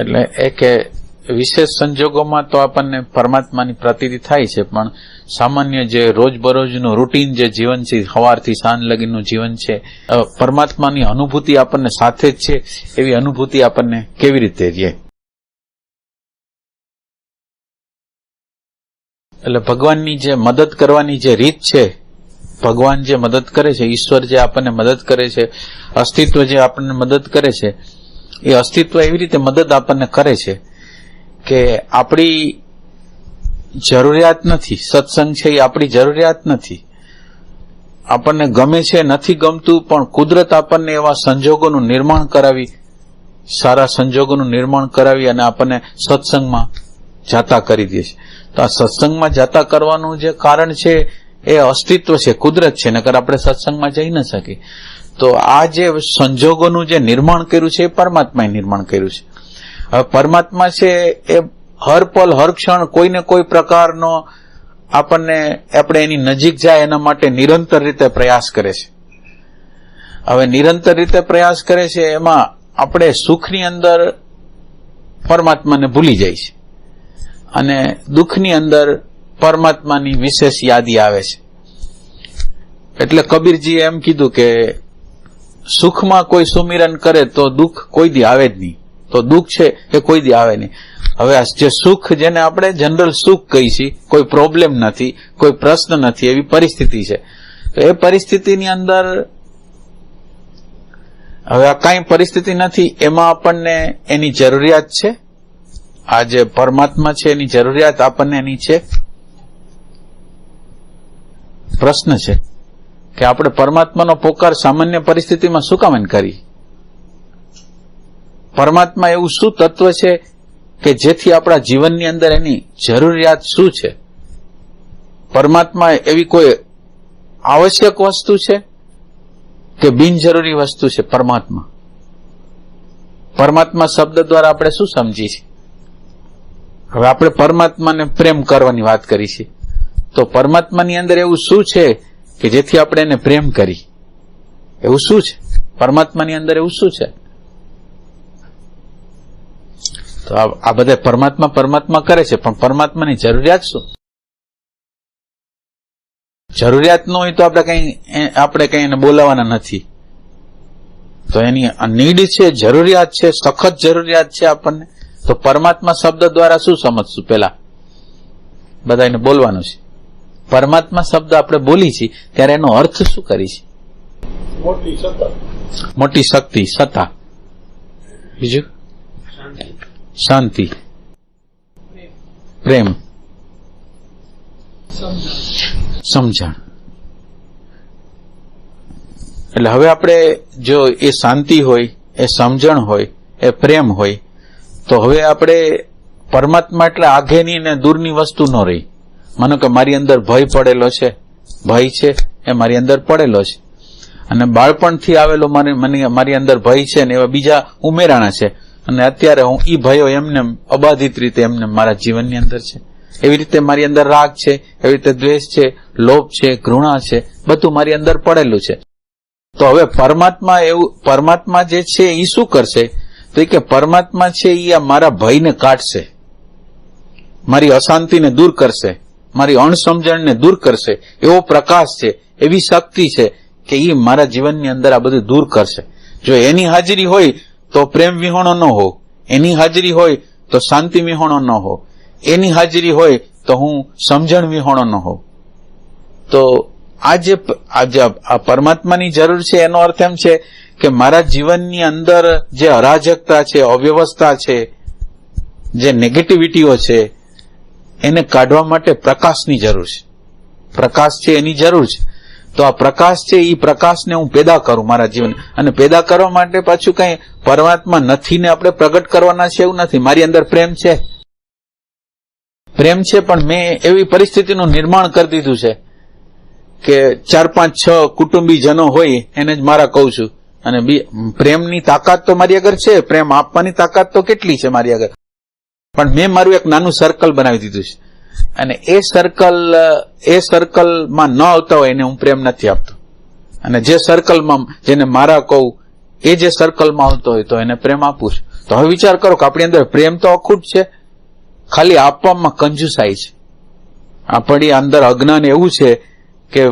એટલે એ કે વિશેષ સંજોગોમાં તો આપણને પરમાત્માની પ્રતીતિ થાય છે, પણ સામાન્ય જે રોજબરોજનું રૂટીન જે જીવન છે, સવારથી સાંજ લગીનું જીવન છે, પરમાત્માની અનુભૂતિ આપણને સાથે જ છે, એવી અનુભૂતિ આપણને કેવી રીતે રહે? એટલે ભગવાનની જે મદદ કરવાની જે રીત છે, ભગવાન જે મદદ કરે છે, ઈશ્વર જે આપણને મદદ કરે છે, અસ્તિત્વ જે આપણને મદદ કરે છે, એ અસ્તિત્વ એવી રીતે મદદ આપણને કરે છે કે આપણી જરૂરિયાત નથી. સત્સંગ છે એ આપણી જરૂરિયાત નથી. આપણને ગમે છે, નથી ગમતું, પણ કુદરત આપણને એવા સંજોગોનું નિર્માણ કરાવી, સારા સંજોગોનું નિર્માણ કરાવી અને આપણને સત્સંગમાં જાતા કરી દે છે. તો આ સત્સંગમાં જાતા કરવાનું જે કારણ છે એ અસ્તિત્વ છે, કુદરત છે, નકર આપણે સત્સંગમાં જઈ ન શકીએ. તો આ જે સંજોગોનું જે નિર્માણ કર્યું છે એ પરમાત્માએ નિર્માણ કર્યું છે. હવે પરમાત્મા છે એ હર પલ હર ક્ષણ કોઈને કોઈ પ્રકારનો આપણે એની નજીક જાય એના માટે નિરંતર રીતે પ્રયાસ કરે છે. હવે નિરંતર રીતે પ્રયાસ કરે છે એમાં આપણે સુખની અંદર પરમાત્માને ભૂલી જાય છે અને દુઃખની અંદર પરમાત્માની વિશેષ યાદી આવે છે. એટલે કબીરજીએ એમ કીધું કે સુખમાં કોઈ સુમિરન કરે તો દુઃખ કોઈ દી આવે જ નહીં, તો દુઃખ છે એ કોઈ દી આવે નહીં. હવે આ જે સુખ, જેને આપણે જનરલ સુખ કહી છીએ, કોઈ પ્રોબ્લેમ નથી, કોઈ પ્રશ્ન નથી, એવી પરિસ્થિતિ છે. તો એ પરિસ્થિતિની અંદર હવે આ કાંઈ પરિસ્થિતિ નથી, એમાં આપણને એની જરૂરિયાત છે. આ જે પરમાત્મા છે એની જરૂરિયાત આપણને એની છે. પ્રશ્ન છે કે આપણે પરમાત્માનો પોકાર સામાન્ય પરિસ્થિતિમાં શું કામ કરી? પરમાત્મા એવું શું તત્વ છે કે જેથી આપણા જીવનની અંદર એની જરૂરિયાત શું છે? પરમાત્મા એવી કોઈ આવશ્યક વસ્તુ છે કે બિનજરૂરી વસ્તુ છે? પરમાત્મા શબ્દ દ્વારા આપણે શું સમજીએ છીએ? હવે આપણે પરમાત્માને પ્રેમ કરવાની વાત કરી છે, તો પરમાત્માની અંદર એવું શું છે કે જેથી આપણે એને પ્રેમ કરી? એવું શું છે પરમાત્માની અંદર? એવું શું છે? તો આ બધા પરમાત્મા કરે છે, પણ પરમાત્માની જરૂરિયાત શું? જરૂરિયાત ન હોય તો આપણે કઈ એને બોલાવાના નથી. તો એની નીડ છે, જરૂરિયાત છે, સખત જરૂરિયાત છે આપણને. તો પરમાત્મા શબ્દ દ્વારા શું સમજશું? પેલા બધા એને બોલવાનું છે. પરમાત્મા શબ્દ આપણે બોલી છીએ ત્યારે એનો અર્થ શું કરી છે? મોટી શક્તિ, સત્તા. બીજું શાંતિ, પ્રેમ, સમજણ. એટલે હવે આપણે જો એ શાંતિ હોય, એ સમજણ હોય, એ પ્રેમ હોય, તો હવે આપણે પરમાત્મા એટલે આગેની ને દૂરની વસ્તુ ન રહી. માનો કે મારી અંદર ભય પડેલો છે, ભય છે એ મારી અંદર પડેલો છે, અને બાળપણથી આવેલો મારી અંદર ભય છે ને એવા બીજા ઉમેરાણા છે, અને અત્યારે હું ઈ ભયો એમને અબાધિત રીતે એમને મારા જીવનની અંદર છે. એવી રીતે મારી અંદર રાગ છે, એવી રીતે દ્વેષ છે, લોભ છે, ઘૃણા છે, બધું મારી અંદર પડેલું છે. તો હવે પરમાત્મા જે છે એ શું કરશે? તો કે પરમાત્મા છે એ મારા ભયને કાઢશે, મારી અશાંતિને દૂર કરશે, મારી અણસમજણને દૂર કરશે. એવો પ્રકાશ છે, એવી શક્તિ છે કે એ મારા જીવનની અંદર આ બધું દૂર કરશે. જો એની હાજરી હોય તો પ્રેમ વિહોણો ન હો, એની હાજરી હોય તો શાંતિ વિહોણો ન હો, એની હાજરી હોય તો હું સમજણ વિહોણો ન હો. તો આ પરમાત્માની જરૂર છે એનો અર્થ એમ છે કે મારા જીવનની અંદર જે અરાજકતા છે, અવ્યવસ્થા છે, જે નેગેટિવિટીઓ છે, એને કાઢવા માટે પ્રકાશની જરૂર છે. પ્રકાશ છે એની જરૂર છે. તો આ પ્રકાશ છે એ પ્રકાશને હું પેદા કરું મારા જીવન. અને પેદા કરવા માટે પાછું કઈ પરમાત્મા નથી ને આપણે પ્રગટ કરવાના છે એવું નથી. મારી અંદર પ્રેમ છે, પણ મેં એવી પરિસ્થિતિનું નિર્માણ કરી દીધું છે કે 4, 5, 6 કુટુંબીજનો હોય એને જ મારા કહું છું. અને પ્રેમની તાકાત તો મારી આગળ છે, પ્રેમ આપવાની તાકાત તો કેટલી છે મારી આગળ, પણ મેં મારું એક નાનું સર્કલ બનાવી દીધું છે. અને એ સર્કલમાં ન આવતા હોય એને હું પ્રેમ નથી આપતો. અને જે સર્કલમાં જેને મારા કહું એ જે સર્કલમાં આવતો હોય તો એને પ્રેમ આપું છું. તો હવે વિચાર કરો કે આપણી અંદર પ્રેમ તો અખૂટ છે, ખાલી આપવામાં કંજુસાઈ છે. આપણી અંદર અજ્ઞાન એવું છે કે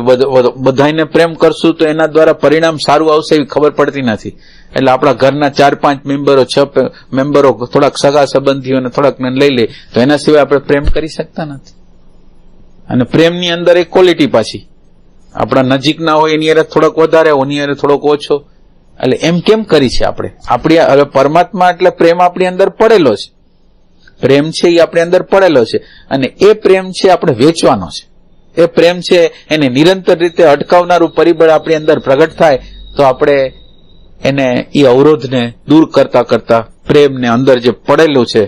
બધાને પ્રેમ કરશું તો એના દ્વારા પરિણામ સારું આવશે એવી ખબર પડતી નથી. એટલે આપણા ઘરના 4-5 મેમ્બરો, 6 મેમ્બરો થોડાક સગા સંબંધીઓને થોડાકને લઈ લે તો એના સિવાય આપણે પ્રેમ કરી શકતા નથી. અને પ્રેમની અંદર એક ક્વોલિટી પાછી આપણા નજીકના હોય એની અરે થોડોક વધારે, એની અરે થોડોક ઓછો. એટલે એમ કેમ કરી છે આપણે? આપણી પરમાત્મા એટલે પ્રેમ આપણી અંદર પડેલો છે. પ્રેમ છે એ આપણી અંદર પડેલો છે અને એ પ્રેમ છે આપણે વેચવાનો છે. એ પ્રેમ છે એને નિરંતર રીતે અટકાવનારું પરિબળ આપણી અંદર પ્રગટ થાય તો આપણે એને એ અવરોધને દૂર કરતા કરતા પ્રેમને અંદર જે પડેલું છે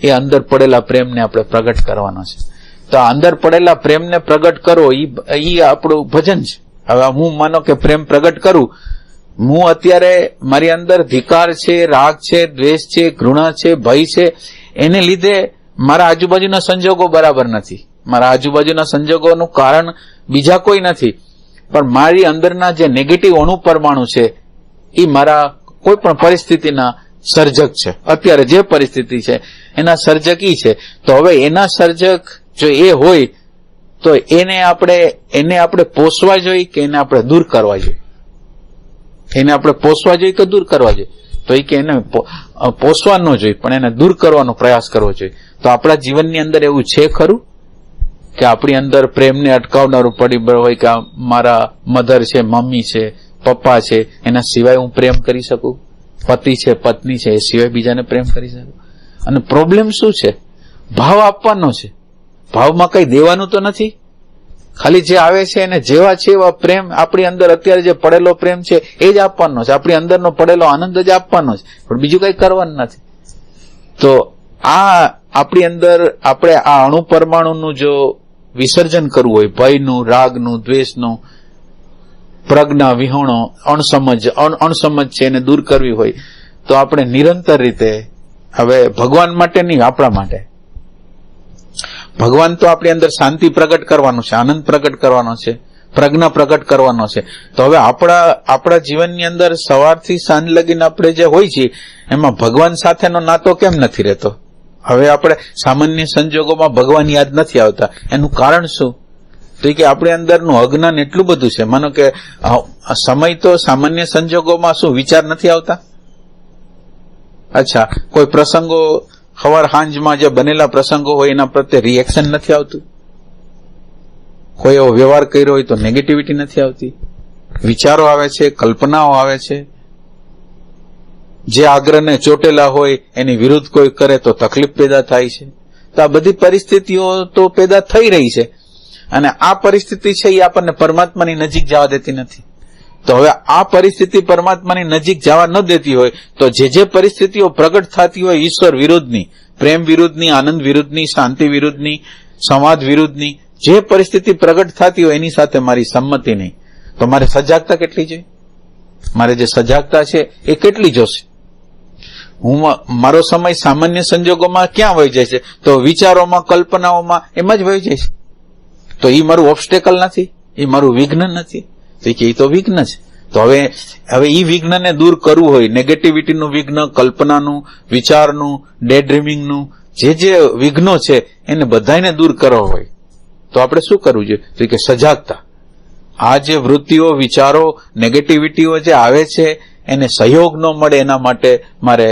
એ અંદર પડેલા પ્રેમને આપણે પ્રગટ કરવાનો છે. તો અંદર પડેલા પ્રેમને પ્રગટ કરો એ આપણું ભજન છે. હવે હું માનો કે પ્રેમ પ્રગટ કરું, હું અત્યારે મારી અંદર ધિકાર છે, રાગ છે, દ્વેષ છે, ઘૃણા છે, ભય છે, એને લીધે મારા આજુબાજુના સંજોગો બરાબર નથી. મારા આજુબાજુના સંજોગોનું કારણ બીજા કોઈ નથી, પણ મારી અંદરના જે નેગેટિવ અણુ પરમાણુ છે એ મારા કોઈ પણ પરિસ્થિતિના સર્જક છે. અત્યારે જે પરિસ્થિતિ છે એના સર્જક ઈ છે. તો હવે એના સર્જક જો એ હોય તો એને આપણે પોષવા જોઈએ કે એને આપણે દૂર કરવા જોઈએ? એને આપણે પોષવા જોઈએ કે દૂર કરવા જોઈએ? તો એ કે એને પોષવા ન જોઈએ પણ એને દૂર કરવાનો પ્રયાસ કરવો જોઈએ. તો આપણા જીવનની અંદર એવું છે ખરું કે આપણી અંદર પ્રેમને અટકાવનારું પરિબળ હોય કે મારા મધર છે, મમ્મી છે, પપ્પા છે, એના સિવાય હું પ્રેમ કરી શકું? પતિ છે, પત્ની છે, એ સિવાય બીજાને પ્રેમ કરી શકું? અને પ્રોબ્લેમ શું છે? ભાવ આપવાનો છે. ભાવમાં કઈ દેવાનું તો નથી, ખાલી જે આવે છે એને જેવા છે એવા પ્રેમ આપણી અંદર અત્યારે જે પડેલો પ્રેમ છે એ જ આપવાનો છે. આપણી અંદરનો પડેલો આનંદ જ આપવાનો છે, પણ બીજું કઈ કરવાનું નથી. તો આ આપણી અંદર આપણે આ અણુ પરમાણુનું જો વિસર્જન કરવું હોય, ભયનું, રાગનું, દ્વેષનું, પ્રજ્ઞા વિહોણો અણસમજ છે એને દૂર કરવી હોય તો આપણે નિરંતર રીતે, હવે ભગવાન માટે નહીં, આપણા માટે. ભગવાન તો આપણી અંદર શાંતિ પ્રગટ કરવાનું છે, આનંદ પ્રગટ કરવાનો છે, પ્રજ્ઞા પ્રગટ કરવાનો છે. તો હવે આપણા જીવનની અંદર સવારથી સાંજ લગીને આપણે જે હોય છે એમાં ભગવાન સાથેનો નાતો કેમ નથી રહેતો? હવે આપણે સામાન્ય સંજોગોમાં ભગવાન યાદ નથી આવતા. એનું કારણ શું? તો કે આપણી અંદરનું અજ્ઞાન એટલું બધું છે. માનો કે સમય તો સામાન્ય સંજોગોમાં શું વિચાર નથી આવતા? અચ્છા, કોઈ પ્રસંગો સવાર સાંજમાં જે બનેલા પ્રસંગો હોય એના પ્રત્યે રિએક્શન નથી આવતું? કોઈ એવો વ્યવહાર કર્યો હોય તો નેગેટિવિટી નથી આવતી? વિચારો આવે છે, કલ્પનાઓ આવે છે. જે આગ્રહને ચોટેલા હોય એની વિરુદ્ધ કોઈ કરે તો તકલીફ પેદા થાય છે. તો આ બધી પરિસ્થિતિઓ તો પેદા થઈ રહી છે અને આ પરિસ્થિતિ છે એ આપણને પરમાત્માની નજીક જવા દેતી નથી. તો હવે આ પરિસ્થિતિ પરમાત્માની નજીક જવા ન દેતી હોય તો જે પરિસ્થિતિઓ પ્રગટ થતી હોય ઈશ્વર વિરુદ્ધની, પ્રેમ વિરુદ્ધની, આનંદ વિરુદ્ધની, શાંતિ વિરુદ્ધની, સંવાદ વિરુદ્ધની જે પરિસ્થિતિ પ્રગટ થતી હોય એની સાથે મારી સંમતિ નહીં. તો મારે સજાગતા કેટલી જોઈએ? મારે જે સજાગતા છે એ કેટલી જોશે? મારો સમય સામાન્ય સંજોગોમાં ક્યાં વહી જાય છે? તો વિચારોમાં, કલ્પનાઓમાં એમાં જ વહી જાય છે. તો એ મારું ઓબ્સ્ટેકલ નથી, એ મારું વિઘ્ન નથી. તો એ તો વિઘ્ન છે. તો હવે એ વિઘ્નને દૂર કરવું હોય, નેગેટિવિટીનું વિઘ્ન, કલ્પનાનું, વિચારનું, ડે ડ્રીમિંગનું, જે વિઘ્નો છે એને બધાને દૂર કરવા હોય તો આપણે શું કરવું જોઈએ? તો કે સજાગતા. આ જે વૃત્તિઓ, વિચારો, નેગેટિવિટીઓ જે આવે છે એને સહયોગ ન મળે એના માટે મારે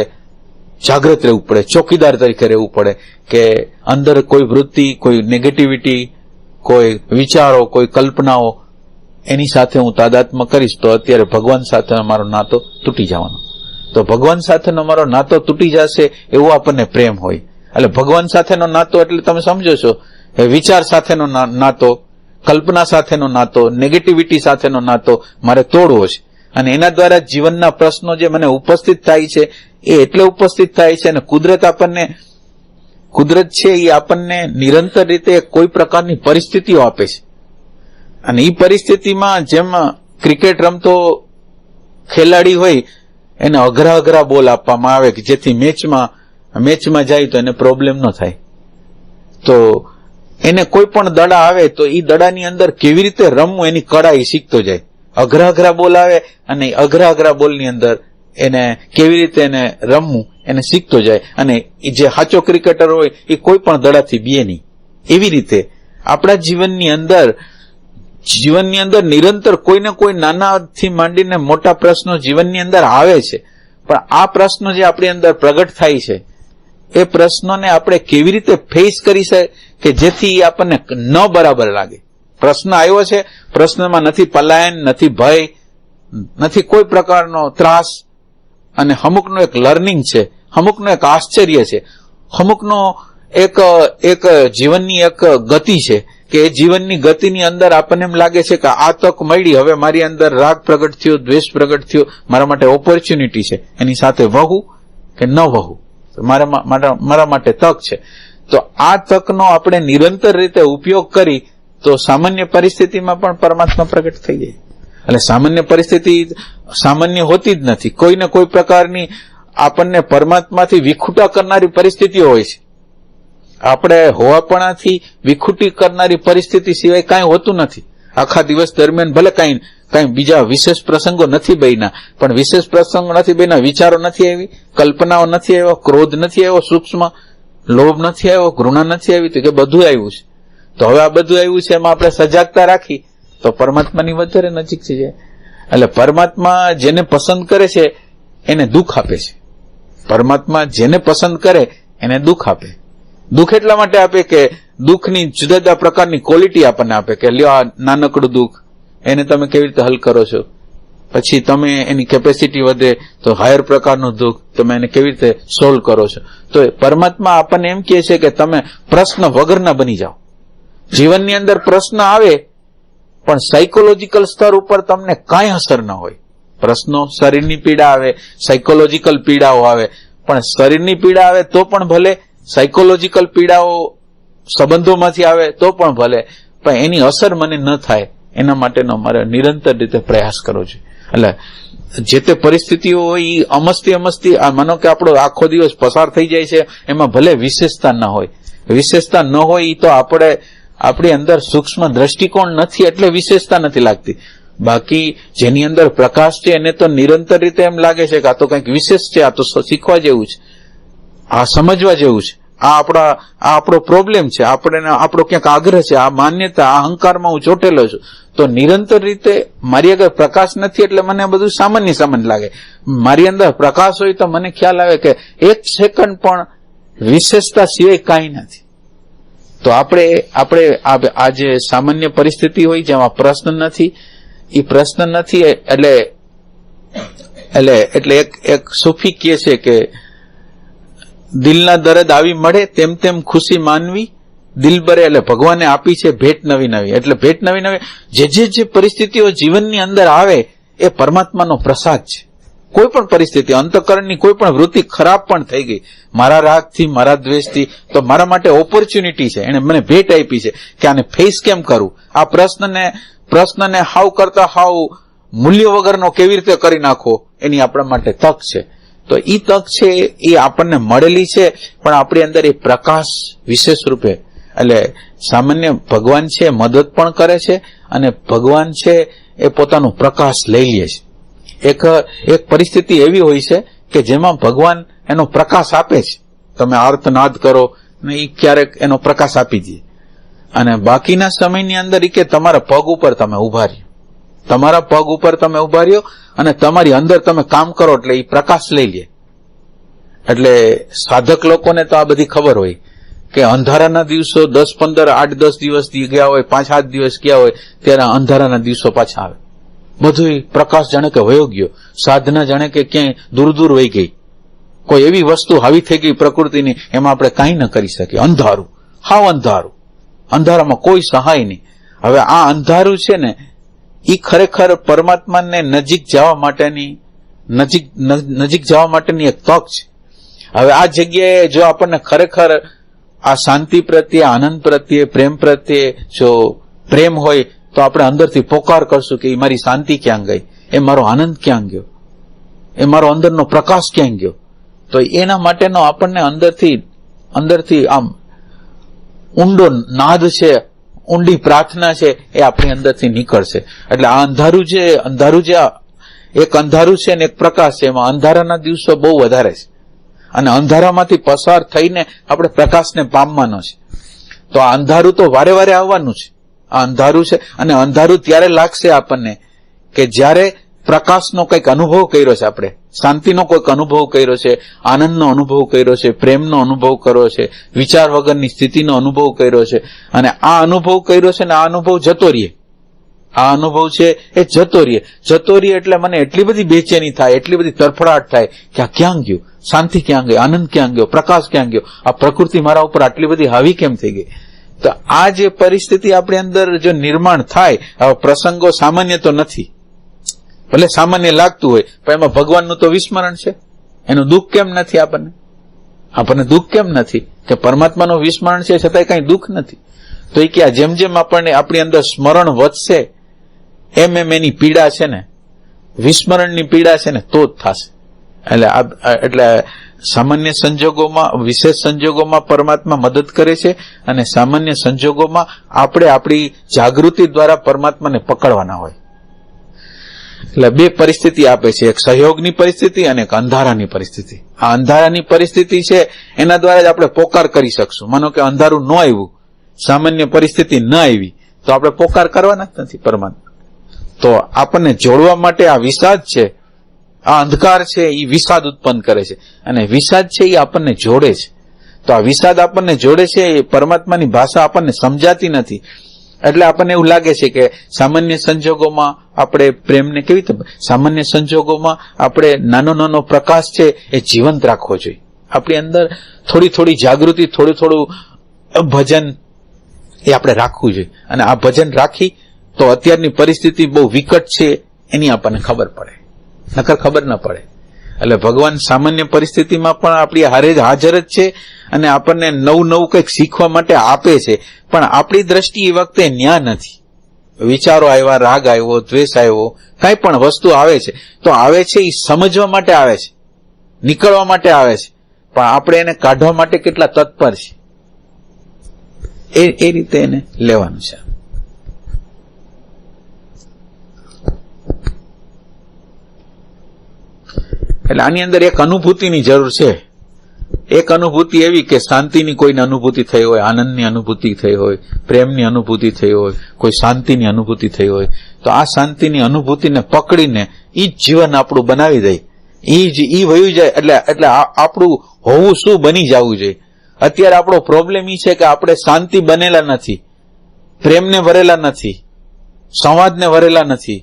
જાગૃત રહેવું પડે, ચોકીદાર તરીકે રહેવું પડે કે અંદર કોઈ વૃત્તિ, કોઈ નેગેટિવિટી, કોઈ વિચારો, કોઈ કલ્પનાઓ એની સાથે હું તાદાત્મ્ય કરીશ તો અત્યારે ભગવાન સાથેનો મારો નાતો તૂટી જવાનો. તો ભગવાન સાથેનો મારો નાતો તૂટી જશે એવો આપણને પ્રેમ હોય. એટલે ભગવાન સાથેનો નાતો એટલે તમે સમજો છો વિચાર સાથેનો નાતો, કલ્પના સાથેનો નાતો, નેગેટિવિટી સાથેનો નાતો મારે તોડવો છે. અને એના દ્વારા જીવનના પ્રશ્નો જે મને ઉપસ્થિત થાય છે એ એટલે ઉપસ્થિત થાય છે અને કુદરત છે એ આપણને નિરંતર રીતે કોઈ પ્રકારની પરિસ્થિતિઓ આપે છે. અને એ પરિસ્થિતિમાં જેમ ક્રિકેટ રમતો ખેલાડી હોય એને અઘરા બોલ આપવામાં આવે કે જેથી મેચમાં જાય તો એને પ્રોબ્લેમ ન થાય. તો એને કોઈ પણ દડા આવે તો એ દડાની અંદર કેવી રીતે રમવું એની કળા એ શીખતો જાય. અઘરા બોલ આવે અને અઘરા બોલની અંદર એને કેવી રીતે એને રમવું એને શીખતો જાય, અને જે સાચો ક્રિકેટર હોય એ કોઈ પણ દડાથી બીએ નહીં. એવી રીતે આપણા જીવનની અંદર નિરંતર કોઈને કોઈ નાનાથી માંડીને મોટા પ્રશ્નો જીવનની અંદર આવે છે, પણ આ પ્રશ્નો જે આપણી અંદર પ્રગટ થાય છે એ પ્રશ્નોને આપણે કેવી રીતે ફેસ કરી શકે કે જેથી આપણને ન બરાબર લાગે. પ્રશ્ન આવ્યો છે, પ્રશ્નમાં નથી પલાયન, નથી ભય, નથી કોઈ પ્રકારનો ત્રાસ, અને અમુકનું એક લર્નિંગ છે, અમુકનું એક આશ્ચર્ય છે, અમુકનો એક જીવનની એક ગતિ છે કે એ જીવનની ગતિની અંદર આપણને એમ લાગે છે કે આ તક મળી, હવે મારી અંદર રાગ પ્રગટ થયો, દ્વેષ પ્રગટ થયો, મારા માટે ઓપોર્ચ્યુનિટી છે, એની સાથે વહું કે ન વહું, મારા માટે તક છે. તો આ તકનો આપણે નિરંતર રીતે ઉપયોગ કરી તો સામાન્ય પરિસ્થિતિમાં પણ પરમાત્મા પ્રગટ થઈ જાય. એટલે સામાન્ય પરિસ્થિતિ સામાન્ય હોતી જ નથી, કોઈ ને કોઈ પ્રકારની આપણને પરમાત્માથી વિખૂટા કરનારી પરિસ્થિતિઓ હોય છે. આપણે હોવાપણાથી વિખૂટી કરનારી પરિસ્થિતિ સિવાય કાંઈ હોતું નથી. આખા દિવસ દરમિયાન ભલે કાંઈ બીજા વિશેષ પ્રસંગો નથી બન્યા, પણ વિશેષ પ્રસંગો નથી બન્યા, વિચારો નથી આવી, કલ્પનાઓ નથી આવ્યો, ક્રોધ નથી આવ્યો, સૂક્ષ્મ લોભ નથી આવ્યો, ઘૃણા નથી આવી, તો કે બધું આવ્યું છે. તો હવે આ બધું આવ્યું છે એમાં આપણે સજાગતા રાખી તો પરમાત્માની વધારે નજીક છે. એટલે પરમાત્મા જેને પસંદ કરે છે એને દુઃખ આપે છે. પરમાત્મા જેને પસંદ કરે એને દુઃખ આપે. દુઃખ એટલા માટે આપે કે દુઃખની જુદા જુદા પ્રકારની ક્વોલિટી આપણને આપે કે લ્યો આ નાનકડું દુઃખ, એને તમે કેવી રીતે હલ કરો છો, પછી તમે એની કેપેસિટી વધે તો હાયર પ્રકારનું દુઃખ તમે એને કેવી રીતે સોલ્વ કરો છો. તો પરમાત્મા આપણને એમ કહે છે કે તમે પ્રશ્ન વગરના બની જાઓ. જીવનની અંદર પ્રશ્ન આવે પણ સાયકોલોજીકલ સ્તર ઉપર તમને કાંઈ અસર ન હોય. પ્રશ્નો, શરીરની પીડા આવે, સાયકોલોજીકલ પીડાઓ આવે, પણ શરીરની પીડા આવે તો પણ ભલે, સાયકોલોજીકલ પીડાઓ સંબંધોમાંથી આવે તો પણ ભલે, પણ એની અસર મને ન થાય એના માટેનો મારે નિરંતર રીતે પ્રયાસ કરવો જોઈએ. એટલે જે તે પરિસ્થિતિઓ હોય એ અમસ્તી માનો કે આપણો આખો દિવસ પસાર થઈ જાય છે, એમાં ભલે વિશેષતા ન હોય, વિશેષતા ન હોય એ તો આપણી અંદર સૂક્ષ્મ દ્રષ્ટિકોણ નથી એટલે વિશેષતા નથી લાગતી. બાકી જેની અંદર પ્રકાશ છે એને તો નિરંતર રીતે એમ લાગે છે કે આ તો કંઈક વિશેષ છે, આ તો શીખવા જેવું છે, આ સમજવા જેવું છે, આ આપણો પ્રોબ્લેમ છે, આપણો ક્યાંક આગ્રહ છે, આ માન્યતા, આ અહંકારમાં હું ચોટેલો છું. તો નિરંતર રીતે મારી આગળ પ્રકાશ નથી એટલે મને બધું સામાન્ય લાગે. મારી અંદર પ્રકાશ હોય તો મને ખ્યાલ આવે કે એક સેકન્ડ પણ વિશેષતા સિવાય કાંઈ નથી. તો આપણે આ જે સામાન્ય પરિસ્થિતિ હોય જેમાં પ્રશ્ન નથી, એ પ્રશ્ન નથી એટલે એક સૂફી કહે છે કે દિલના દર્દ આવી મળે તેમ તેમ ખુશી માનવી, દિલબરે એટલે ભગવાને આપી છે ભેટ નવી. એટલે ભેટ નવી જે પરિસ્થિતિઓ જીવનની અંદર આવે એ પરમાત્માનો પ્રસાદ છે. કોઈ પણ પરિસ્થિતિ, અંતઃકરણની કોઈ પણ વૃત્તિ ખરાબ પણ થઈ ગઈ મારા રાગથી, મારા દ્વેષથી, તો મારા માટે ઓપોર્ચ્યુનિટી છે, એને મને ભેટ આપી છે કે આને ફેસ કેમ કરું, આ પ્રશ્નને હાવ કરતા હાવ મૂલ્ય વગરનો કેવી રીતે કરી નાખો, એની આપણા માટે તક છે. તો એ તક છે એ આપણને મળેલી છે, પણ આપણી અંદર એ પ્રકાશ વિશેષ રૂપે, એટલે સામાન્ય ભગવાન છે મદદ પણ કરે છે અને ભગવાન છે એ પોતાનું પ્રકાશ લઈ લે છે. એક પરિસ્થિતિ એવી હોય છે કે જેમાં ભગવાન એનો પ્રકાશ આપે છે, તમે આર્તનાદ કરો ને એ ક્યારેક એનો પ્રકાશ આપી દે, અને બાકીના સમયની અંદર કે તમારા પગ ઉપર તમે ઉભા રહ્યો, તમારા પગ ઉપર તમે ઉભા રહ્યો અને તમારી અંદર તમે કામ કરો એટલે એ પ્રકાશ લઈ લે. એટલે સાધક લોકોને તો આ બધી ખબર હોય કે અંધારાના દિવસો 10-15, 8-10 દિવસ ગયા હોય, 5-7 દિવસ ગયા હોય, ત્યારે અંધારાના દિવસો પાછા આવે, બધું પ્રકાશ જાણે કે વયો ગયો, સાધના જાણે કે ક્યાંય દૂર વહી ગઈ, કોઈ એવી વસ્તુ હાવી થઈ ગઈ પ્રકૃતિની, એમાં આપણે કાંઈ ન કરી શકીએ. અંધારું, હાવ અંધારું, અંધારામાં કોઈ સહાય નહીં. હવે આ અંધારું છે ને એ ખરેખર પરમાત્માને નજીક જવા માટેની એક તક છે. હવે આ જગ્યાએ જો આપણને ખરેખર આ શાંતિ પ્રત્યે, આનંદ પ્રત્યે, પ્રેમ પ્રત્યે જો પ્રેમ હોય તો આપણે અંદરથી પોકાર કરશું કે એ મારી શાંતિ ક્યાં ગઈ, એ મારો આનંદ ક્યાં ગયો, એ મારો અંદરનો પ્રકાશ ક્યાં ગયો. તો એના માટેનો આપણને અંદરથી આમ ઊંડો નાદ છે, ઊંડી પ્રાર્થના છે એ આપણી અંદરથી નીકળશે. એટલે આ અંધારું જે એક અંધારું છે ને એક પ્રકાશ છે, એમાં અંધારાના દિવસો બહુ વધારે છે અને અંધારામાંથી પસાર થઈને આપણે પ્રકાશને પામવાનો છે. તો આ અંધારું તો વારે વારે આવવાનું છે. આ અંધારું છે અને અંધારું ત્યારે લાગશે આપણને કે જ્યારે પ્રકાશનો કંઈક અનુભવ કર્યો છે, આપણે શાંતિનો કોઈક અનુભવ કર્યો છે, આનંદનો અનુભવ કર્યો છે, પ્રેમનો અનુભવ કર્યો છે, વિચાર વગરની સ્થિતિનો અનુભવ કર્યો છે. અને આ અનુભવ કર્યો છે ને આ અનુભવ જતો રહીએ. આ અનુભવ છે એ જતો રહીએ એટલે મને એટલી બધી બેચેની થાય, એટલી બધી તરફડાટ થાય કે આ ક્યાં ગયું, શાંતિ ક્યાં ગઈ, આનંદ ક્યાં ગયો, પ્રકાશ ક્યાં ગયો, આ પ્રકૃતિ મારા ઉપર આટલી બધી હાવી કેમ થઈ ગઈ. તો આ જે પરિસ્થિતિ આપણી અંદર જો નિર્માણ થાય, આવા પ્રસંગો સામાન્ય તો નથી, ભલે સામાન્ય લાગતું હોય, પણ એમાં ભગવાનનું તો વિસ્મરણ છે. એનું દુઃખ કેમ નથી આપણને દુઃખ કેમ નથી કે પરમાત્માનું વિસ્મરણ છે છતાંય કઈ દુઃખ નથી. તો એ કે આ જેમ જેમ આપણને આપણી અંદર સ્મરણ વધશે એમ એની પીડા છે ને, વિસ્મરણની પીડા છે ને તો જ થશે. એટલે સામાન્ય સંજોગોમાં, વિશેષ સંજોગોમાં પરમાત્મા મદદ કરે છે અને સામાન્ય સંજોગોમાં આપણે આપણી જાગૃતિ દ્વારા પરમાત્માને પકડવાના હોય. એટલે બે પરિસ્થિતિ આપે છે, એક સહયોગની પરિસ્થિતિ અને એક અંધારાની પરિસ્થિતિ. આ અંધારાની પરિસ્થિતિ છે એના દ્વારા જ આપણે પોકાર કરી શકશું. માનો કે અંધારું ન આવ્યું, સામાન્ય પરિસ્થિતિ ન આવી, તો આપણે પોકાર કરવાના જ નથી પરમાત્મા. તો આપણને જોડવા માટે આ વિષાદ છે, આ અંધકાર છે એ વિષાદ ઉત્પન્ન કરે છે અને વિષાદ છે એ આપણને જોડે છે. તો આ વિષાદ આપણને જોડે છે, એ પરમાત્માની ભાષા આપણને સમજાતી નથી. એટલે આપણને એવું લાગે છે કે સામાન્ય સંજોગોમાં આપણે પ્રેમને કેવી રીતે, સામાન્ય સંજોગોમાં આપણે નાનો પ્રકાશ છે એ જીવંત રાખવો જોઈએ. આપણી અંદર થોડી જાગૃતિ, થોડું ભજન એ આપણે રાખવું જોઈએ. અને આ ભજન રાખી તો અત્યારની પરિસ્થિતિ બહુ વિકટ છે એની આપણને ખબર પડે, નકર ખબર ન પડે. એટલે ભગવાન સામાન્ય પરિસ્થિતિમાં પણ આપણી હારે હાજર જ છે અને આપણને નવું કંઈક શીખવા માટે આપે છે, પણ આપણી દ્રષ્ટિ એ વખતે ન્યા નથી. વિચારો આવ્યા, રાગ આવ્યો, દ્વેષ આવ્યો, કઈ પણ વસ્તુ આવે છે તો આવે છે એ સમજવા માટે આવે છે, નીકળવા માટે આવે છે, પણ આપણે એને કાઢવા માટે કેટલા તત્પર છે એ રીતે એને લેવાનું છે. એટલે આની અંદર એક અનુભૂતિની જરૂર છે. એક અનુભૂતિ એવી કે શાંતિની કોઈને અનુભૂતિ થઈ હોય, આનંદની અનુભૂતિ થઈ હોય, પ્રેમની અનુભૂતિ થઈ હોય, કોઈ શાંતિની અનુભૂતિ થઈ હોય, તો આ શાંતિની અનુભૂતિને પકડીને ઈ જ જીવન આપણું બનાવી દે, ઈ વયું જાય. એટલે આપણું હોવું શું બની જવું જોઈએ. અત્યારે આપણો પ્રોબ્લેમ ઈ છે કે આપણે શાંતિ બનેલા નથી, પ્રેમને વરેલા નથી, સંવાદને વરેલા નથી,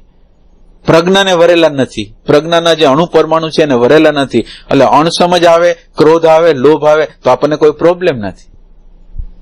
પ્રજ્ઞાને વરેલા નથી, પ્રજ્ઞાના જે અણુ પરમાણુ છે એને વરેલા નથી. એટલે અણસમજ આવે, ક્રોધ આવે, લોભ આવે તો આપણને કોઈ પ્રોબ્લેમ નથી.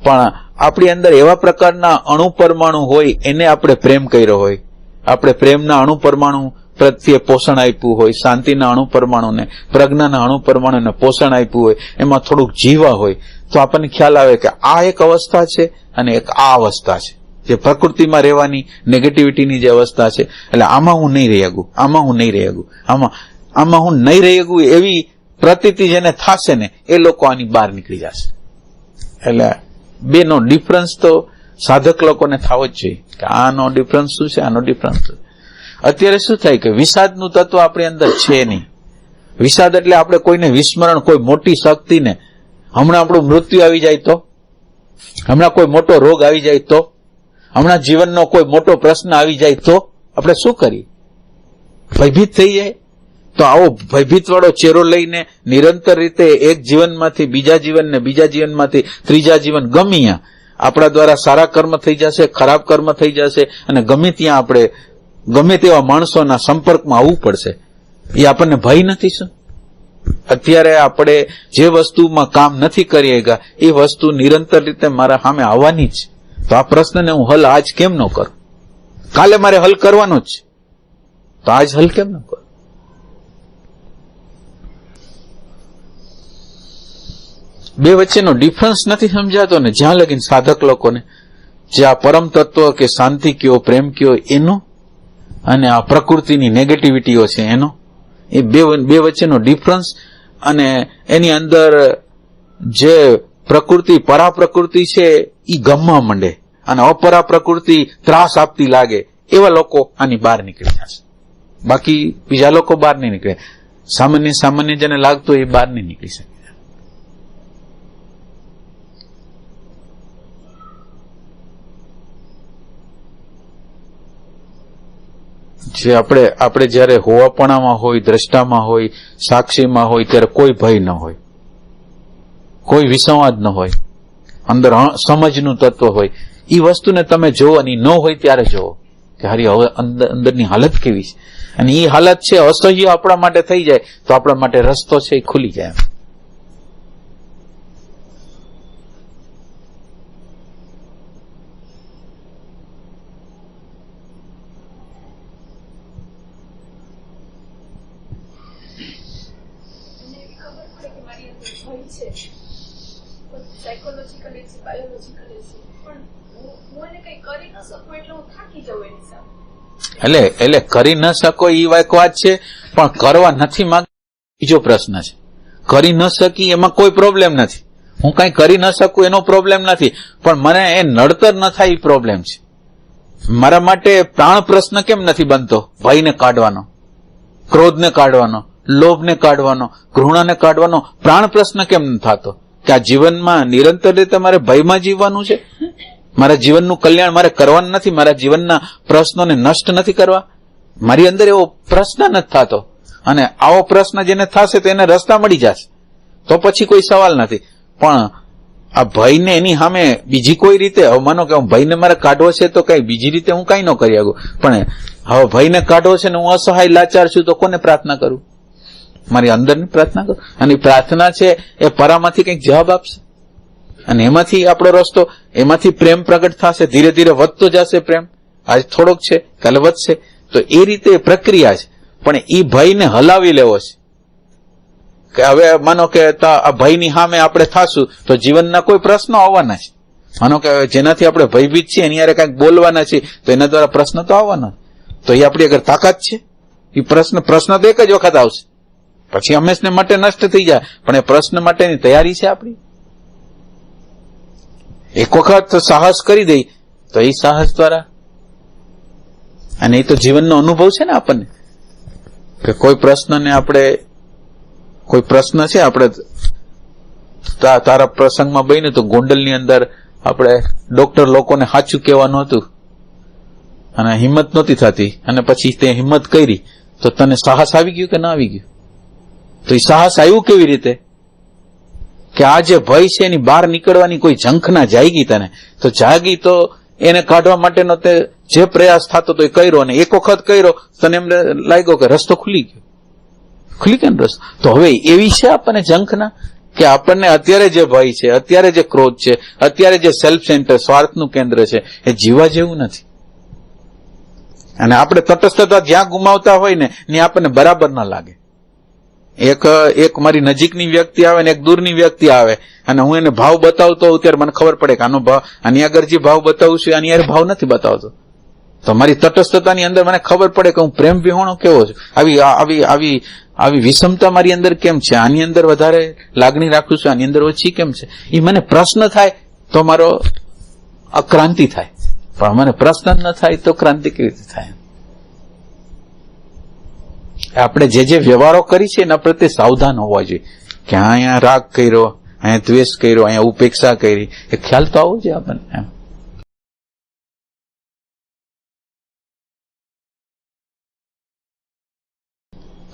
પણ આપણી અંદર એવા પ્રકારના અણુ પરમાણુ હોય એને આપણે પ્રેમ કર્યો હોય, આપણે પ્રેમના અણુ પરમાણુ પ્રત્યે પોષણ આપ્યું હોય, શાંતિના અણુ પરમાણુને, પ્રજ્ઞાના અણુ પરમાણુને પોષણ આપ્યું હોય, એમાં થોડુંક જીવા હોય, તો આપણને ખ્યાલ આવે કે આ એક અવસ્થા છે અને એક આ અવસ્થા છે, જે પ્રકૃતિમાં રહેવાની નેગેટિવિટીની જે અવસ્થા છે. એટલે આમાં હું નહીં રહી શકું, આમાં હું નહીં રહી શકું, આમાં હું નહીં રહી શકું એવી પ્રતીતિ જેને થશે ને એ લોકો આની બહાર નીકળી જશે. એટલે બેનો ડિફરન્સ તો સાધક લોકોને થવો જ જોઈએ કે આનો ડિફરન્સ શું છે, આનો ડિફરન્સ શું. અત્યારે શું થાય કે વિષાદનું તત્વ આપણી અંદર છે નહીં. વિષાદ એટલે આપણે કોઈને વિસ્મરણ, કોઈ મોટી શક્તિને, હમણાં આપણું મૃત્યુ આવી જાય તો, હમણાં કોઈ મોટો રોગ આવી જાય તો, હમણાં જીવનનો કોઈ મોટો પ્રશ્ન આવી જાય તો આપણે શું કરીએ? ભયભીત થઈ જાય. તો આવો ભયભીત વાળો ચહેરો લઈને નિરંતર રીતે એક જીવનમાંથી બીજા જીવન ને બીજા જીવનમાંથી ત્રીજા જીવન ગમે આપણા દ્વારા સારા કર્મ થઈ જશે, ખરાબ કર્મ થઈ જશે અને ગમે ત્યાં આપણે ગમે તેવા માણસોના સંપર્કમાં આવવું પડશે. એ આપણને ભય નથી શું? અત્યારે આપણે જે વસ્તુમાં કામ નથી કરી શક્યા એ વસ્તુ નિરંતર રીતે મારા સામે આવવાની જ. તો આ પ્રશ્નને હું હલ આજ કેમ ન કરું? કાલે મારે હલ કરવાનો જ છે, તો આજ હલ કેમ ન કરું? બે વચ્ચેનો ડિફરન્સ નથી સમજાતો ને જ્યાં લગીન સાધક લોકોને જે આ પરમ તત્વ કે શાંતિ કયો, પ્રેમ કયો એનો અને આ પ્રકૃતિની નેગેટિવિટીઓ છે એનો, એ બે વચ્ચેનો ડિફરન્સ અને એની અંદર જે પ્રકૃતિ, પરાપ્રકૃતિ છે એ ગમવા માંડે અને અપરા પ્રકૃતિ ત્રાસ આપતી લાગે એવા લોકો આની બહાર નીકળી જશે. બાકી બીજા લોકો બહાર નહીં નીકળે. સામાન્ય જેને લાગતું એ બહાર નહીં નીકળી શકે. જે આપણે જયારે હોવાપણામાં હોય, દ્રષ્ટામાં હોય, સાક્ષીમાં હોય ત્યારે કોઈ ભય ન હોય, કોઈ વિસંવાદ ન હોય, અંદર સમજનું તત્વ હોય. એ વસ્તુને તમે જોવો અને ન હોય ત્યારે જોવો કે હારી હવે અંદરની હાલત કેવી છે. અને એ હાલત છે અસહ્ય આપણા માટે થઈ જાય તો આપણા માટે રસ્તો છે એ ખુલી જાય. એટલે કરી ન શકો એ એક વાત છે, પણ કરવા નથી માંગતા બીજો પ્રશ્ન છે. કરી ન શકી એમાં કોઈ પ્રોબ્લેમ નથી. હું કઈ કરી ન શકું એનો પ્રોબ્લેમ નથી, પણ મને એ નડતર ન થાય એ પ્રોબ્લેમ છે. મારા માટે પ્રાણ પ્રશ્ન કેમ નથી બનતો? ભયને કાઢવાનો, ક્રોધને કાઢવાનો, લોભને કાઢવાનો, ઘૃણાને કાઢવાનો પ્રાણ પ્રશ્ન કેમ ન થતો? કે આ જીવનમાં નિરંતર રીતે મારે ભયમાં જીવવાનું છે? મારા જીવનનું કલ્યાણ મારે કરવાનું નથી? મારા જીવનના પ્રશ્નોને નષ્ટ નથી કરવા? મારી અંદર એવો પ્રશ્ન નથી થતો. અને આવો પ્રશ્ન જેને થશે તો એને રસ્તા મળી જશે, તો પછી કોઈ સવાલ નથી. પણ આ ભયને એની સામે બીજી કોઈ રીતે, હવે માનો કે હું ભયને મારે કાઢવો છે તો કઈ બીજી રીતે હું કઈ ન કરી શકું, પણ હવે ભયને કાઢવો છે ને હું અસહાય લાચાર છું તો કોને પ્રાર્થના કરું? મારી અંદરની પ્રાર્થના કરું. અને પ્રાર્થના છે એ પરામાંથી કંઈક જવાબ આપશે, અને એમાંથી આપણો રસ્તો, એમાંથી પ્રેમ પ્રગટ થશે, ધીરે ધીરે વધતો જશે પ્રેમ. આજ થોડોક છે, કાલે વધશે. તો એ રીતે પ્રક્રિયા છે. પણ એ ભયને હલાવી લેવો છે કે હવે માનો કે આ ભયની સામે આપણે થાશું તો જીવનના કોઈ પ્રશ્નો આવવાના છે. માનો કે જેનાથી આપણે ભયભીત છીએ એની યારે કંઈક બોલવાના છે તો એના દ્વારા પ્રશ્ન તો આવવાના. તો એ આપણી આગળ તાકાત છે? એ પ્રશ્ન તો એક જ વખત આવશે, પછી હંમેશને માટે નષ્ટ થઈ જાય. પણ એ પ્રશ્ન માટેની તૈયારી છે આપણી? એક વખત સાહસ કરી દઈ તો એ સાહસ દ્વારા, અને એ તો જીવનનો અનુભવ છે ને આપણને, કે કોઈ પ્રશ્નને આપણે, કોઈ પ્રશ્ન છે આપણે તારા પ્રસંગમાં બહીને તો ગોંડલની અંદર આપણે ડોક્ટર લોકોને સાચું કહેવાનું હતું અને હિંમત નહોતી થતી, અને પછી તે હિંમત કરી તો તને સાહસ આવી ગયું કે ના આવી ગયું? તો એ સાહસ આવ્યું કેવી રીતે? કે આ જે ભય છે એની બહાર નીકળવાની કોઈ ઝંખના જાગી તને, તો જાગી તો એને કાઢવા માટેનો તે જે પ્રયાસ થતો તો એ કર્યો, અને એક વખત કર્યો તને એમ લાગ્યો કે રસ્તો ખુલી ગયો. ખુલી ગયો ને રસ્તો. તો હવે એવી છે આપણને ઝંખના કે આપણને અત્યારે જે ભય છે, અત્યારે જે ક્રોધ છે, અત્યારે જે સેલ્ફ સેન્ટર, સ્વાર્થનું કેન્દ્ર છે, એ જીવા જેવું નથી. અને આપણે તટસ્થતા જ્યાં ગુમાવતા હોય ને ત્યાં આપણને બરાબર ના લાગે. એક મારી નજીકની વ્યક્તિ આવે ને એક દૂરની વ્યક્તિ આવે, અને હું એને ભાવ બતાવતો હોઉં ત્યારે મને ખબર પડે કે આનો ભાવ, આની આગળ જે ભાવ બતાવું છું આની યાર ભાવ નથી બતાવતો. તો મારી તટસ્થતાની અંદર મને ખબર પડે કે હું પ્રેમ વિહોણો કેવો છું. આવી વિષમતા મારી અંદર કેમ છે? આની અંદર વધારે લાગણી રાખું છું, આની અંદર ઓછી કેમ છે? એ મને પ્રશ્ન થાય તો મારો ક્રાંતિ થાય, પણ મને પ્રશ્ન ન થાય તો ક્રાંતિ કેવી રીતે થાય? આપણે જે વ્યવહારો કરી છે એના પ્રત્યે સાવધાન હોવા જોઈએ કે અહીંયા રાગ કર્યો, અહીંયા દ્વેષ કર્યો, અહીંયા ઉપેક્ષા કરી, એ ખ્યાલ તો આવવો જોઈએ આપણને. એમ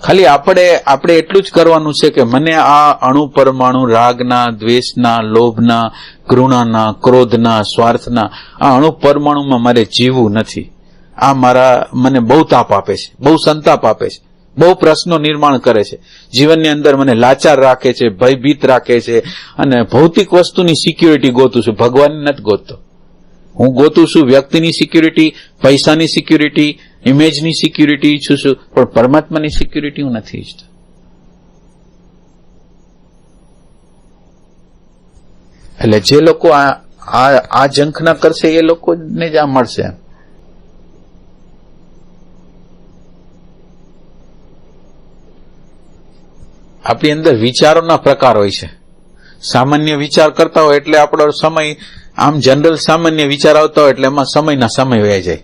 ખાલી આપણે એટલું જ કરવાનું છે કે મને આ અણુ પરમાણુ રાગના, દ્વેષના, લોભના, ઘૃણાના, ક્રોધના, સ્વાર્થના આ અણુ પરમાણુમાં મારે જીવવું નથી. આ મને બહુ તાપ આપે છે, બહુ સંતાપ આપે છે, બહુ પ્રશ્નો નિર્માણ કરે છે, જીવનની અંદર મને લાચાર રાખે છે, ભયભીત રાખે છે, અને ભૌતિક વસ્તુની સિક્યુરિટી ગોતું છું, ભગવાનની નથી ગોતતો. હું ગોતું છું વ્યક્તિની સિક્યુરિટી, પૈસાની સિક્યુરિટી, ઇમેજની સિક્યુરિટી ઈચ્છું છું, પણ પરમાત્માની સિક્યુરિટી હું નથી ઈચ્છતો. એટલે જે લોકો આ ઝંખના કરશે એ લોકોને જ આ મળશે. આપણી અંદર વિચારોના પ્રકાર હોય છે. સામાન્ય વિચાર કરતા હોય એટલે આપણો સમય આમ જનરલ સામાન્ય વિચાર આવતા હોય એટલે એમાં સમયના સમય વહી જાય.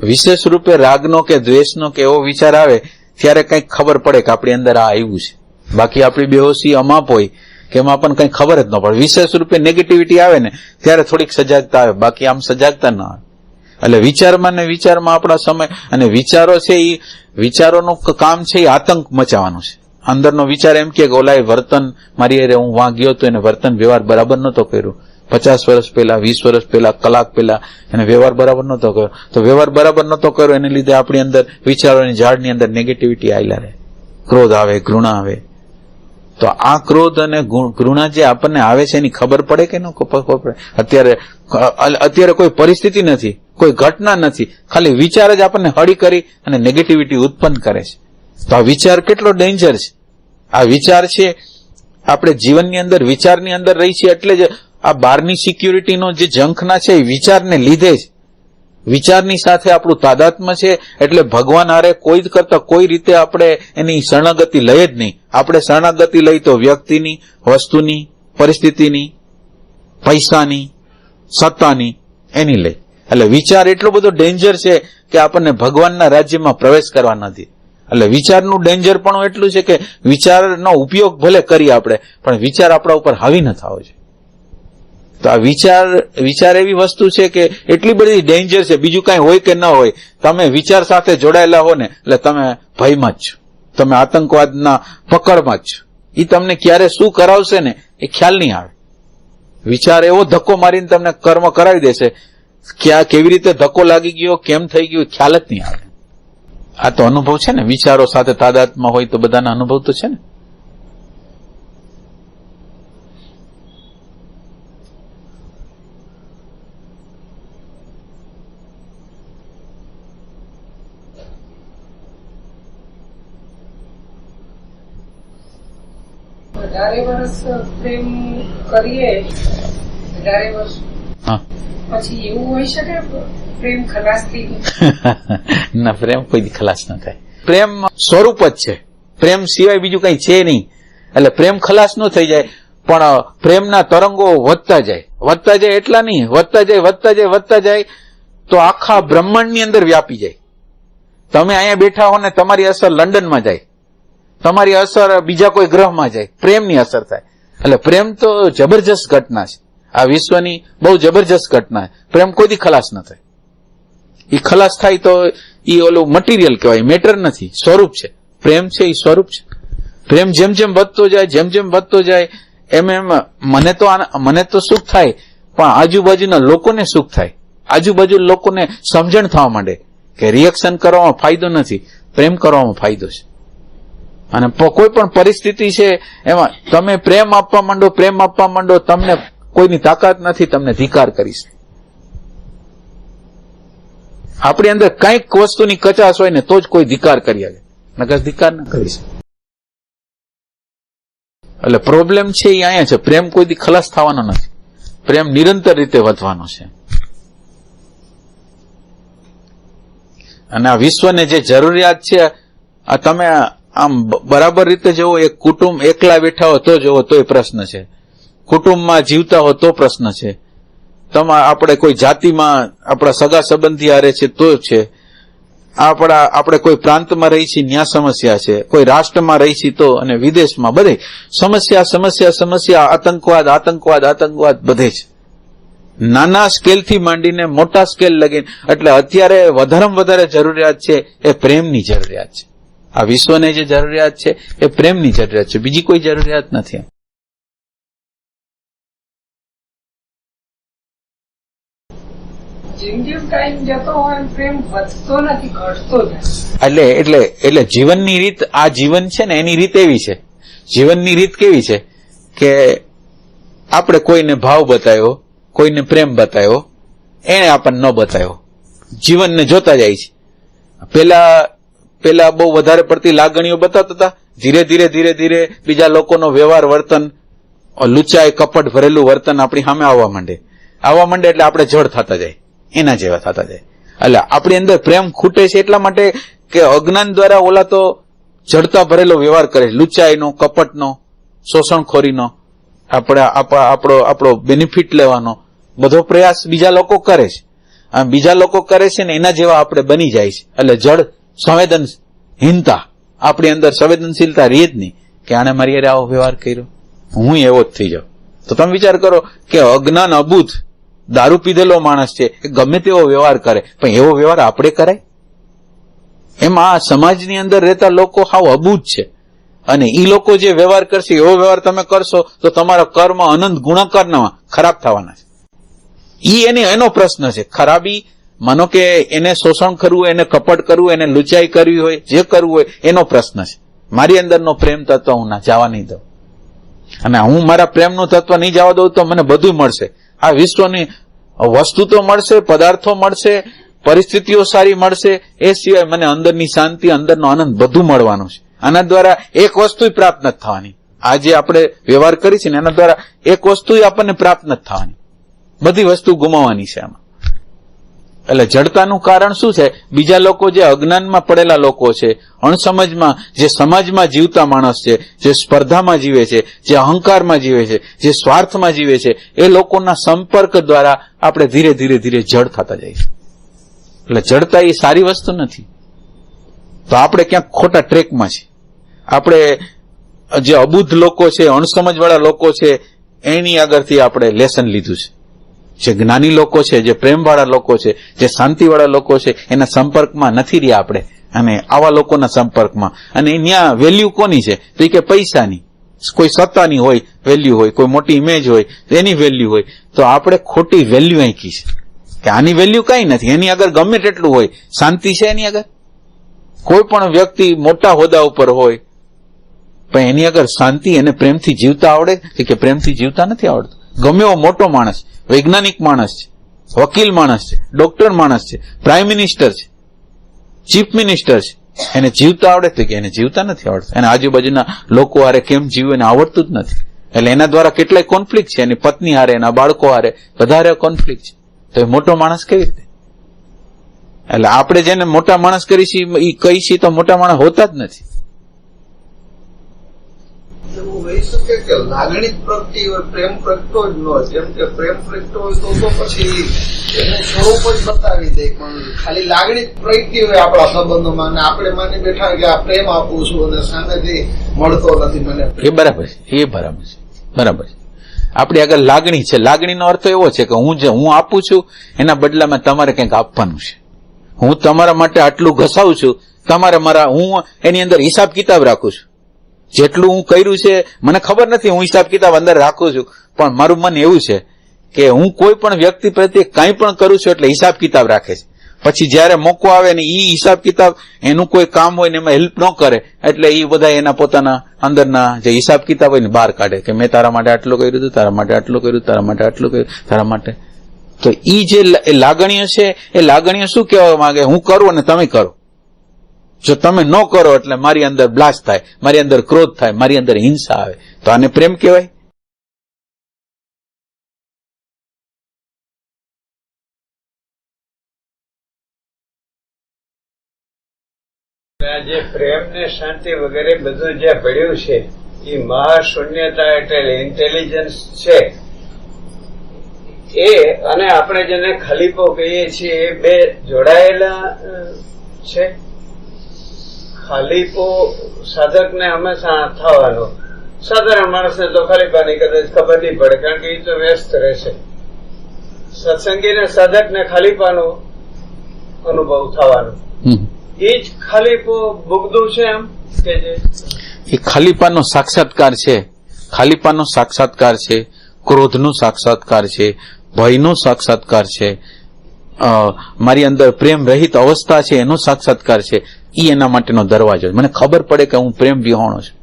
વિશેષ રૂપે રાગનો કે દ્વેષનો કે એવો વિચાર આવે ત્યારે કંઈક ખબર પડે કે આપણી અંદર આ આવ્યું છે. બાકી આપણી બેહોશી અમાપ હોય કે એમાં પણ કંઈ ખબર જ ન પડે. વિશેષ રૂપે નેગેટિવિટી આવે ને ત્યારે થોડીક સજાગતા આવે, બાકી આમ સજાગતા ન આવે. એટલે વિચારમાં ને વિચારમાં આપણા સમય, અને વિચારો છે એ વિચારોનું કામ છે એ આતંક મચાવવાનું છે. અંદરનો વિચાર એમ કે ઓલાએ વર્તન મારી અરે હું વાં ગયો તો એને વર્તન વ્યવહાર બરાબર નહોતો કર્યો, 50 વર્ષ પહેલા, 20 વર્ષ પહેલા, કલાક પહેલા એને વ્યવહાર બરાબર નહોતો કર્યો, તો વ્યવહાર બરાબર નહોતો કર્યો એને લીધે આપણી અંદર વિચારોની ઝાડની અંદર નેગેટિવિટી આવેલા રહે, ક્રોધ આવે, ઘૃણા આવે. તો આ ક્રોધ અને ઘૃણા જે આપણને આવે છે એની ખબર પડે કે ન ખબર પડે? અત્યારે કોઈ પરિસ્થિતિ નથી, કોઈ ઘટના નથી, ખાલી વિચાર જ આપણને હળી કરી અને નેગેટિવિટી ઉત્પન્ન કરે છે. તો આ વિચાર કેટલો ડેન્જર છે. આ વિચાર છે આપણે જીવનની અંદર વિચારની અંદર રહી છીએ એટલે જ આ બહારની સિક્યુરિટીનો જે ઝંખના છે એ વિચારને લીધે જ. વિચારની સાથે આપણું તાદાત્મ્ય છે એટલે ભગવાન હારે કોઈ જ કરતા કોઈ રીતે આપણે એની શરણાગતિ લઈએ જ નહીં. આપણે શરણાગતિ લઈ તો વ્યક્તિની, વસ્તુની, પરિસ્થિતિની, પૈસાની, સત્તાની, એની લઈ. એટલે વિચાર એટલો બધો ડેન્જર છે કે આપણને ભગવાનના રાજ્યમાં પ્રવેશ કરવા નથી. એટલે વિચારનું ડેન્જર પણ એટલું છે કે વિચારનો ઉપયોગ ભલે કરીએ આપણે, પણ વિચાર આપણા ઉપર હાવી ન થવો જોઈએ. તો આ વિચાર એવી વસ્તુ છે કે એટલી બધી ડેન્જર છે, બીજું કાંઈ હોય કે ન હોય, તમે વિચાર સાથે જોડાયેલા હો ને એટલે તમે ભયમાં જ છો, તમે આતંકવાદના પકડમાં જ છો. એ તમને ક્યારે શું કરાવશે ને એ ખ્યાલ નહીં આવે. વિચાર એવો ધક્કો મારીને તમને કર્મ કરાવી દેશે, ક્યાં કેવી રીતે ધક્કો લાગી ગયો, કેમ થઈ ગયું ખ્યાલ જ નહીં આવે. આ તો અનુભવ છે ને, વિચારો સાથે તાદાત્મ્ય હોય તો બધાના અનુભવ તો છે ને. વધારે વર્ષ પ્રેમ કરીએ, વધારે વર્ષ પછી એવું હોઈ શકે પ્રેમ ખલાસ થઈ ગયો? ના, પ્રેમ કોઈ ખલાસ ન થાય. પ્રેમ સ્વરૂપ જ છે, પ્રેમ સિવાય બીજું કઈ છે નહીં. એટલે પ્રેમ ખલાસ ન થઈ જાય, પણ પ્રેમના તરંગો વધતા જાય એટલા નહીં, વધતા જાય તો આખા બ્રહ્માંડની અંદર વ્યાપી જાય. તમે અહીંયા બેઠા હો ને તમારી અસર લંડનમાં જાય, તમારી અસર બીજા કોઈ ગ્રહમાં જાય, પ્રેમની અસર થાય. એટલે પ્રેમ તો જબરજસ્ત ઘટના છે, આ વિશ્વની બહુ જબરજસ્ત ઘટના છે. પ્રેમ કોઈથી ખલાસ ન થાય. એ ખલાસ થાય તો એ ઓલું મટીરિયલ કહેવાય, મેટર નથી, સ્વરૂપ છે. પ્રેમ છે એ સ્વરૂપ છે. પ્રેમ જેમ જેમ વધતો જાય એમ મને તો સુખ થાય, પણ આજુબાજુના લોકોને સુખ થાય, આજુબાજુ લોકોને સમજણ થવા માંડે કે રિએક્શન કરવામાં ફાયદો નથી, પ્રેમ કરવામાં ફાયદો છે. અને કોઈ પણ પરિસ્થિતિ છે એમાં તમે પ્રેમ આપવા માંડો, તમને કોઈની તાકાત નથી તમને ધિકાર કરીશ. આપણી અંદર કંઈક વસ્તુની કચાશ હોય ને તો જ કોઈ ધિકાર કરી શકે, નકર ધિકાર ના કરી શકે. એટલે પ્રોબ્લેમ છે એ અહીંયા છે. પ્રેમ કોઈ દી ખલાસ થવાનો નથી, પ્રેમ નિરંતર રીતે વધવાનો છે. અને આ વિશ્વને જે જરૂરિયાત છે, આ તમે આમ બરાબર રીતે જોવો, એક કુટુંબ એકલા બેઠા હો તો જોવો તોય પ્રશ્ન છે, કુટુંબમાં જીવતા હો તો પ્રશ્ન છે, આપણે કોઈ જાતિમાં આપણા સગા સંબંધી હારે છે તો છે, આપણે કોઈ પ્રાંતમાં રહી છીએ ત્યાં સમસ્યા છે, કોઈ રાષ્ટ્રમાં રહી છીએ તો, અને વિદેશમાં બધે સમસ્યા, આતંકવાદ બધે છે. નાના સ્કેલથી માંડીને મોટા સ્કેલ લગીને. એટલે અત્યારે વધારેમાં વધારે જરૂરિયાત છે એ પ્રેમની જરૂરિયાત છે. આ વિશ્વને જે જરૂરિયાત છે એ પ્રેમની જરૂરિયાત છે, બીજી કોઈ જરૂરિયાત નથી. જેમ ટાઈમ જતો હોય પ્રેમ વધતો નથી, ઘટતો જાય. એટલે જીવનની રીત, આ જીવન છે ને એની રીત એવી છે. જીવનની રીત કેવી છે કે આપણે કોઈને ભાવ બતાવ્યો, કોઈને પ્રેમ બતાવ્યો, એને આપણને ન બતાવ્યો, જીવનને જોતા જાય છે. પેલા બહુ વધારે પડતી લાગણીઓ બતાવતા હતા, ધીરે ધીરે બીજા લોકોનો વ્યવહાર, વર્તન, લુચાઈ, કપટ ભરેલું વર્તન આપણી સામે આવવા માંડે એટલે આપણે જડ થતા જાય, એના જેવા થતા જાય. એટલે આપણી અંદર પ્રેમ ખૂટે છે એટલા માટે કે અજ્ઞાન દ્વારા ઓલા તો જડતા ભરેલો વ્યવહાર કરે, લુચાઈનો, કપટનો, શોષણખોરીનો, આપણો બેનિફિટ લેવાનો, બધો પ્રયાસ બીજા લોકો કરે છે. આ બીજા લોકો કરે છે ને એના જેવા આપણે બની જાય છે. એટલે જડ સંવેદનહીનતા, આપણી અંદર સંવેદનશીલતા રહે જ નહીં કે આને મારી હારે આવો વ્યવહાર કર્યો, હું એવો જ થઈ જાઉં. તો તમે વિચાર કરો કે અજ્ઞાન અબૂધ દારૂ પીધેલો માણસ છે, એ ગમે તેવો વ્યવહાર કરે, પણ એવો વ્યવહાર આપણે કરાય? એમાં સમાજની અંદર રહેતા લોકો હાવ અબૂધ છે, અને ઈ લોકો જે વ્યવહાર કરશે એવો વ્યવહાર તમે કરશો તો તમારા કર્મ અનંત ગુણાકારમાં ખરાબ થવાના છે. ઈ એનો પ્રશ્ન છે. ખરાબી માનો કે એને શોષણ કરવું, એને કપટ કરવું, એને લુચાઈ કરવી હોય, જે કરવું હોય એનો પ્રશ્ન છે. મારી અંદરનો પ્રેમ તત્વ હું ના જવા નહીં દઉં, અને હું મારા પ્રેમનું તત્વ નહીં જવા દઉં તો મને બધું મળશે. આ વિશ્વની વસ્તુ તો મળશે, પદાર્થો મળશે, પરિસ્થિતિઓ સારી મળશે, એ સિવાય મને અંદરની શાંતિ, અંદરનો આનંદ બધું મળવાનું છે. આના દ્વારા એક વસ્તુ પ્રાપ્ત નથી થવાની. આ જે આપણે વ્યવહાર કરી છે ને એના દ્વારા એક વસ્તુ આપણને પ્રાપ્ત નથી થવાની, બધી વસ્તુ ગુમાવવાની છે આમાં. એટલે જડતાનું કારણ શું છે? બીજા લોકો જે અજ્ઞાનમાં પડેલા લોકો છે, અણસમજમાં, જે સમાજમાં જીવતા માણસ છે, જે સ્પર્ધામાં જીવે છે, જે અહંકારમાં જીવે છે, જે સ્વાર્થમાં જીવે છે, એ લોકોના સંપર્ક દ્વારા આપણે ધીરે ધીરે ધીરે જડ થતા જઈએ. એટલે જડતા એ સારી વસ્તુ નથી. તો આપણે ક્યાંક ખોટા ટ્રેકમાં છે. આપણે જે અબુદ્ધ લોકો છે, અણસમજવાળા લોકો છે, એની આગળથી આપણે લેસન લીધું છે. જે જ્ઞાની લોકો છે, જે પ્રેમવાળા લોકો છે, જે શાંતિવાળા લોકો છે, એના સંપર્કમાં નથી રહ્યા આપણે, અને આવા લોકોના સંપર્કમાં. અને ત્યાં વેલ્યુ કોની છે? તો કે પૈસાની, કોઈ સત્તાની હોય વેલ્યુ હોય, કોઈ મોટી ઇમેજ હોય એની વેલ્યુ હોય. તો આપણે ખોટી વેલ્યુ આંકી છે કે આની વેલ્યુ કઈ નથી, એની આગળ ગમે તેટલું હોય. શાંતિ છે એની આગળ? કોઈ પણ વ્યક્તિ મોટા હોદ્દા ઉપર હોય, પણ એની આગળ શાંતિ, એને પ્રેમથી જીવતા આવડે કે પ્રેમથી જીવતા નથી આવડતું? ગમે એવો મોટો માણસ, વૈજ્ઞાનિક માણસ છે, વકીલ માણસ છે, ડોક્ટર માણસ છે, પ્રાઇમ મિનિસ્ટર છે, ચીફ મિનિસ્ટર છે, એને જીવતા આવડે તો કે એને જીવતા નથી આવડતું. એને આજુબાજુના લોકો હારે કેમ જીવવું એને આવડતું જ નથી. એટલે એના દ્વારા કેટલાય કોન્ફ્લિક્ટ છે, એની પત્ની હારે, એના બાળકો હારે, બધા હારે કોન્ફ્લિક્ટ છે. તો એ મોટો માણસ કેવી રીતે? એટલે આપણે જેને મોટા માણસ કરીશી એ કહીશી તો મોટા માણસ હોતા જ નથી. એવું કહી શકે કે લાગણી પ્રગતિ હોય, પ્રેમ પ્રગટો જ ન હોય. જેમ કે પ્રેમ પ્રગટો હોય તો પછી એનું સ્વરૂપ જ બતાવી દે, પણ ખાલી લાગણી પ્રગટી હોય આપણા સંબંધોમાં, અને આપણે માની બેઠા કે આ પ્રેમ આપું છું અને સામેથી મળતો નથી મને. એ બરાબર છે, એ બરાબર છે, બરાબર છે. આપણી આગળ લાગણી છે. લાગણીનો અર્થ એવો છે કે હું આપું છું, એના બદલામાં તમારે કંઈક આપવાનું છે. હું તમારા માટે આટલું ઘસાવું છું, તમારે હું એની અંદર હિસાબ કિતાબ રાખું છું. જેટલું હું કર્યું છે મને ખબર નથી, હું હિસાબ કિતાબ અંદર રાખું છું, પણ મારું મન એવું છે કે હું કોઈ પણ વ્યક્તિ પ્રત્યે કંઈ પણ કરું છું એટલે હિસાબ કિતાબ રાખે છે. પછી જયારે મોકો આવે ને ઈ હિસાબ કિતાબ, એનું કોઈ કામ હોય ને એમાં હેલ્પ ન કરે, એટલે ઈ બધા એના પોતાના અંદરના જે હિસાબ કિતાબ હોય ને બહાર કાઢે કે મેં તારા માટે આટલું કર્યું હતું, તારા માટે આટલું કર્યું, તારા માટે આટલું કર્યું, તારા માટે. તો ઈ જે લાગણીઓ છે, એ લાગણીઓ શું કહેવા માંગે? હું કરું અને તમે કરો. જો તમે ન કરો એટલે મારી અંદર બ્લાસ્ટ થાય, મારી અંદર ક્રોધ થાય, મારી અંદર હિંસા આવે. તો આને પ્રેમ કહેવાય? જે પ્રેમ ને શાંતિ વગેરે બધું જે ભળ્યું છે એ મહાશૂન્યતા એટલે ઇન્ટેલિજન્સ છે. એ અને આપણે જેને ખલીફો કહીએ છીએ એ બે જોડાયેલા છે. ખલીફો સાધકને હંમેશા થવાનો, સાધારણ માણસને તો ખલીફાની કદાચ ખબર નહીં પડે, કારણ કે એ તો વ્યસ્ત રહેશે. સત્સંગીને સાધકને ખલીફાનો અનુભવ થવાનો. એ જ ખલીફો બુગદું છે એમ કે જે એ ખલીફાનો સાક્ષાત્કાર છે. ખલીફાનો સાક્ષાત્કાર છે, ક્રોધનો સાક્ષાત્કાર છે, ભયનો સાક્ષાત્કાર છે, મારી અંદર પ્રેમ રહિત અવસ્થા છે એનો સાક્ષાત્કાર છે. ઈ એના માટેનો દરવાજો. મને ખબર પડે કે હું પ્રેમ વિહોણો છું,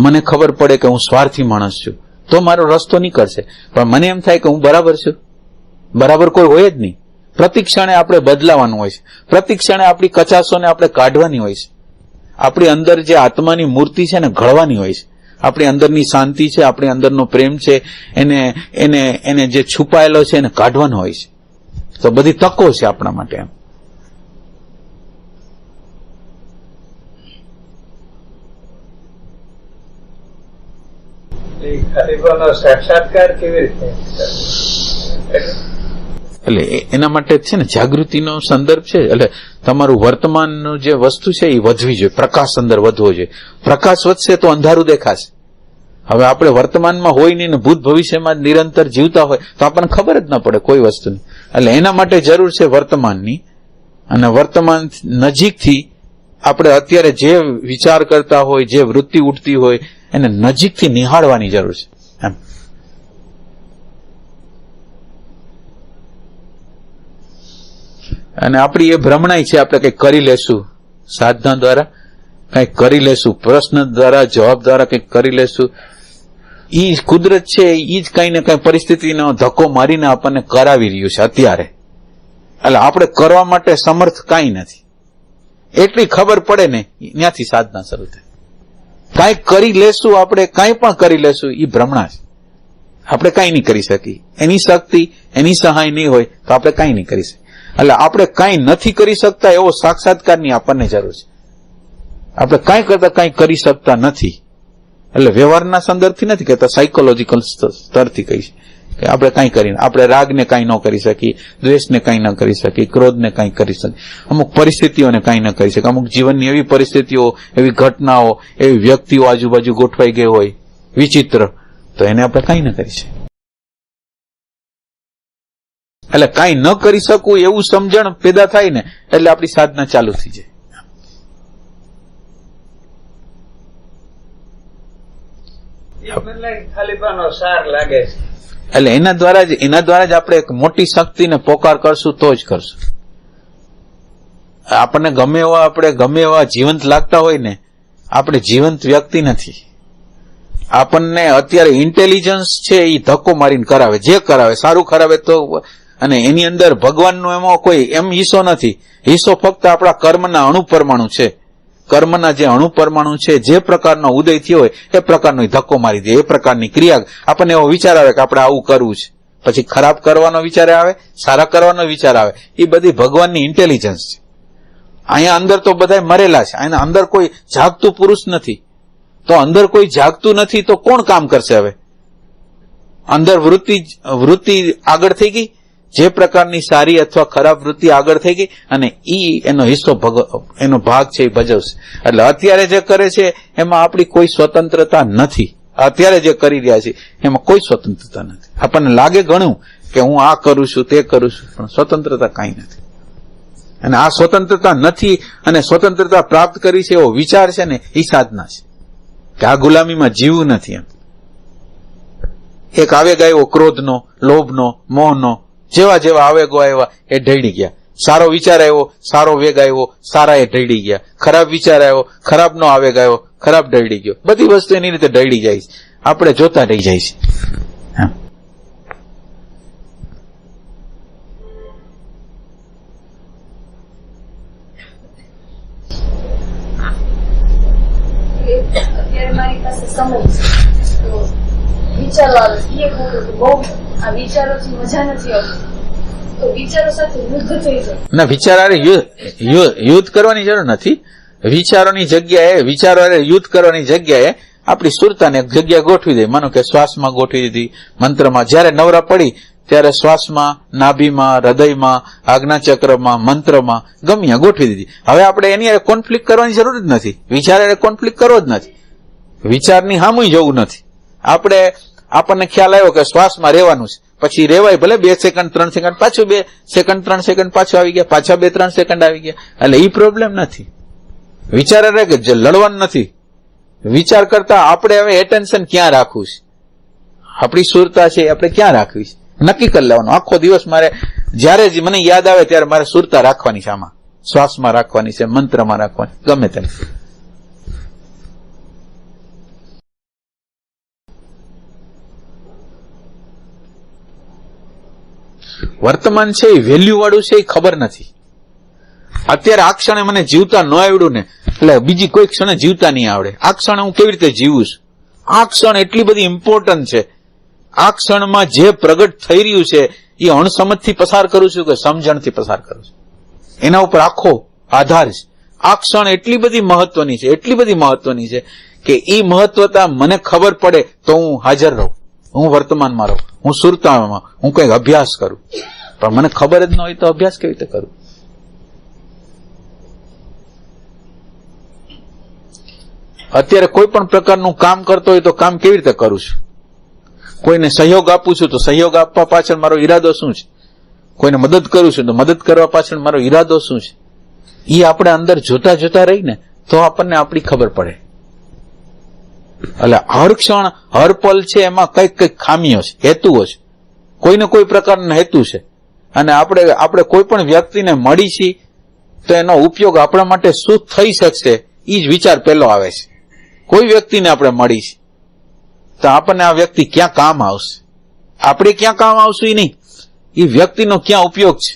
મને ખબર પડે કે હું સ્વાર્થી માણસ છું, તો મારો રસ્તો નીકળશે. પણ મને એમ થાય કે હું બરાબર છું. બરાબર કોઈ હોય જ નહીં. પ્રતિક્ષણે આપણે બદલાવાનું હોય છે, પ્રતિક્ષણે આપણી કચાશોને આપણે કાઢવાની હોય છે, આપણી અંદર જે આત્માની મૂર્તિ છે ને ઘડવાની હોય છે, આપણી અંદરની શાંતિ છે, આપણી અંદરનો પ્રેમ છે, એને જે છુપાયેલો છે એને કાઢવાનો હોય છે. તો બધી તકો છે આપણા માટે. એમ ખલીફાનો સાક્ષાત્કાર કેવી રીતે? એટલે એના માટે છે ને જાગૃતિનો સંદર્ભ છે. એટલે તમારું વર્તમાનનું જે વસ્તુ છે એ વધવી જોઈએ, પ્રકાશ અંદર વધવો જોઈએ. પ્રકાશ વધશે તો અંધારું દેખાશે. હવે આપણે વર્તમાનમાં હોય નહીં ને ભૂત ભવિષ્યમાં નિરંતર જીવતા હોય તો આપણને ખબર જ ન પડે કોઈ વસ્તુની. એટલે એના માટે જરૂર છે વર્તમાનની, અને વર્તમાન નજીકથી આપણે અત્યારે જે વિચાર કરતા હોય, જે વૃત્તિ ઉઠતી હોય એને નજીકથી નિહાળવાની જરૂર છે એમ. અને આપણી એ ભ્રમણાઈ છે, આપણે કંઈક કરી લેશું સાધના દ્વારા, કંઈક કરી લેશું, પ્રશ્ન દ્વારા, જવાબ દ્વારા કંઈક કરી લેશું. ઈ કુદરત છે, ઈ જ કઈ ને કઈ પરિસ્થિતિનો ધક્કો મારીને આપણને કરાવી રહ્યું છે અત્યારે. એટલે આપણે કરવા માટે સમર્થ કાંઈ નથી. એટલી ખબર પડે ને ત્યાંથી સાધના શરૂ થાય. કાંઈક કરી લેશું, આપણે કાંઈ પણ કરી લેશું, એ ભ્રમણા છે. આપણે કાંઈ નહીં કરી શકીએ. એની શક્તિ, એની સહાય નહીં હોય તો આપણે કાંઈ નહીં કરી શકીએ. એટલે આપણે કાંઈ નથી કરી શકતા એવો સાક્ષાત્કારની આપણને જરૂર છે. આપણે કાંઈ કરતા કાંઈ કરી શકતા નથી. એટલે વ્યવહારના સંદર્ભથી નથી કહેતા, સાયકોલોજીકલ સ્તરથી કહીશ કે આપણે કાંઈ કરીને, આપણે રાગને કાંઈ ન કરી શકીએ, દ્વેષને કાંઈ ન કરી શકીએ, ક્રોધને કાંઈ કરી શકીએ, અમુક પરિસ્થિતિઓને કાંઈ ન કરી શકીએ. અમુક જીવનની એવી પરિસ્થિતિઓ, એવી ઘટનાઓ, એવી વ્યક્તિઓ આજુબાજુ ગોઠવાઈ ગઈ હોય વિચિત્ર, તો એને આપણે કાંઈ ન કરી શકીએ. એટલે કાંઈ ન કરી શકવું એવું સમજણ પેદા થાય ને એટલે આપણી સાધના ચાલુ થઈ જાય. ખાલીપાનો સાર લાગે છે. એટલે એના દ્વારા જ આપણે એક મોટી શક્તિને પોકાર કરશું તો જ કરશું. આપણને ગમે એવા જીવંત લાગતા હોય ને, આપણે જીવંત વ્યક્તિ નથી. આપણને અત્યારે ઇન્ટેલિજન્સ છે એ ધક્કો મારીને કરાવે, જે કરાવે સારું કરાવે તો. અને એની અંદર ભગવાનનો એમાં કોઈ એમ હિસ્સો નથી. હિસ્સો ફક્ત આપણા કર્મના અણુ પરમાણુ છે. કર્મના જે અણુ પરમાણુ છે, જે પ્રકારનો ઉદય થયો હોય એ પ્રકારનો ધક્કો મારી દે. એ પ્રકારની ક્રિયા આપણને એવો વિચાર આવે કે આપણે આવું કરવું છે, પછી ખરાબ કરવાનો વિચાર આવે, સારા કરવાનો વિચાર આવે. એ બધી ભગવાનની ઇન્ટેલિજન્સ છે. અહીંયા અંદર તો બધા મરેલા છે, અહીંયા અંદર કોઈ જાગતું પુરુષ નથી. તો અંદર કોઈ જાગતું નથી તો કોણ કામ કરશે? હવે અંદર વૃત્તિ આગળ થઈ ગઈ, જે પ્રકારની સારી અથવા ખરાબ વૃત્તિ આગળ થઈ ગઈ, અને એનો હિસ્સો એનો ભાગ છે એ ભજવશે. એટલે અત્યારે જે કરે છે એમાં આપણી કોઈ સ્વતંત્રતા નથી. અત્યારે જે કરી રહ્યા છે એમાં કોઈ સ્વતંત્રતા નથી. આપણને લાગે ઘણું કે હું આ કરું છું, તે કરું છું, પણ સ્વતંત્રતા કાંઈ નથી. અને આ સ્વતંત્રતા નથી, અને સ્વતંત્રતા પ્રાપ્ત કરી છે એવો વિચાર છે ને એ સાધના છે કે આ ગુલામીમાં જીવવું નથી. એમ એક આવેગ આવ્યો ક્રોધનો, લોભનો, મોહનો, જેવા જેવા આવેગો આવ્યા એ ઢળી ગયા. સારો વિચાર આવ્યો, સારો વેગ આવ્યો, સારા એ ઢળી ગયા. ખરાબ વિચાર આવ્યો, ખરાબનો આવેગ આવ્યો, ખરાબ ઢળી ગયો. બધી વસ્તુ એની રીતે ઢળી જાય છે, આપણે જોતા રહી જાય છે. અત્યારે મારી પાસે સમય છે તો વિચારો આવે, એ ખોટું બહુ આ વિચારોથી મજા નથી આવતી, તો વિચારો સાથે યુદ્ધ થઈ જાય. ના, વિચાર યુદ્ધ કરવાની જરૂર નથી. વિચારો યુદ્ધ કરવાની જગ્યાએ આપણી સુરતાને એક જગ્યા ગોઠવી દે. માનો કે શ્વાસમાં ગોઠવી દીધી, મંત્રમાં. જયારે નવરા પડી ત્યારે શ્વાસમાં, નાભીમાં, હૃદયમાં, આજ્ઞાચક્રમાં, મંત્રમાં ગમ્યા ગોઠવી દીધી. હવે આપણે એની કોન્ફ્લિક્ટ કરવાની જરૂર જ નથી. વિચાર કોન્ફ્લિક્ટ કરવો જ નથી. વિચારની સામું જવું નથી. આપણને ખ્યાલ આવ્યો કે શ્વાસમાં રહેવાનું છે, પછી રેવાય ભલે 2 સેકન્ડ 3 સેકન્ડ, પાછું 2 સેકન્ડ 3 સેકન્ડ પાછું આવી ગયા, પાછા 2-3 સેકન્ડ આવી ગયા. એટલે એ પ્રોબ્લેમ નથી. વિચાર કે લડવાનું નથી. વિચાર કરતા આપણે હવે એટેન્શન ક્યાં રાખવું છે, આપણી સુરતા છે આપણે ક્યાં રાખવી છે નક્કી કરી લેવાનું. આખો દિવસ મારે જયારે જ મને યાદ આવે ત્યારે મારે સુરતા રાખવાની છે. આમાં શ્વાસમાં રાખવાની છે, મંત્રમાં રાખવાની, ગમે તેમ. વર્તમાન છે એ વેલ્યુ વાળું છે એ ખબર નથી. અત્યારે આ ક્ષણે મને જીવતા ન આવડ્યું ને એટલે બીજી કોઈ ક્ષણે જીવતા નહીં આવડે. આ ક્ષણે હું કેવી રીતે જીવું છું? આ ક્ષણ એટલી બધી ઇમ્પોર્ટન્ટ છે. આ ક્ષણમાં જે પ્રગટ થઈ રહ્યું છે એ અણસમજથી પસાર કરું છું કે સમજણથી પસાર કરું છું, એના ઉપર આખો આધાર છે. આ ક્ષણ એટલી બધી મહત્વની છે, એટલી બધી મહત્વની છે કે એ મહત્વતા મને ખબર પડે તો હું હાજર રહું, હું વર્તમાનમાં રહું, હું સુરતામાં, હું કંઈક અભ્યાસ કરું, પણ મને ખબર જ ન હોય તો અભ્યાસ કેવી રીતે કરું? અત્યારે કોઈ પણ પ્રકારનું કામ કરતો હોય તો કામ કેવી રીતે કરું છું? કોઈને સહયોગ આપું છું તો સહયોગ આપવા પાછળ મારો ઈરાદો શું છે? કોઈને મદદ કરું છું તો મદદ કરવા પાછળ મારો ઈરાદો શું છે? એ આપણે અંદર જોતા જોતા રહીને તો આપણને આપણી ખબર પડે. એટલે હર ક્ષણ હર પલ છે એમાં કઈક ખામીઓ છે, હેતુઓ છે, કોઈને કોઈ પ્રકારના હેતુ છે. અને આપણે કોઈ પણ વ્યક્તિને મળી છીએ તો એનો ઉપયોગ આપણા માટે શું થઈ શકશે એ જ વિચાર પહેલો આવે છે. કોઈ વ્યક્તિને આપણે મળી છીએ તો આપણને આ વ્યક્તિ ક્યાં કામ આવશે, આપણે ક્યાં કામ આવશું એ નહીં, એ વ્યક્તિનો ક્યાં ઉપયોગ છે.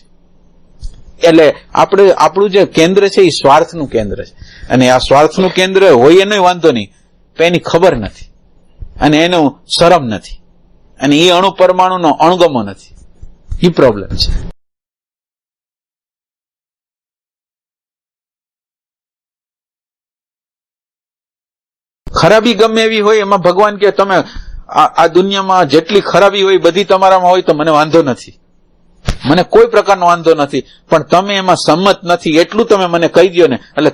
એટલે આપણું જે કેન્દ્ર છે એ સ્વાર્થનું કેન્દ્ર છે. અને આ સ્વાર્થનું કેન્દ્ર હોય એનો વાંધો નહીં, તો એની ખબર નથી અને એનું શરમ નથી અને એ અણુ પરમાણુનો અણગમો નથી. એ પ્રોબ્લેમ છે. ખરાબી ગમે એવી હોય એમાં ભગવાન કે તમે આ દુનિયામાં જેટલી ખરાબી હોય બધી તમારામાં હોય તો મને વાંધો નથી, મને કોઈ પ્રકારનો વાંધો નથી, પણ તમે એમાં સંમત નથી એટલું તમે મને કહી દો ને, એટલે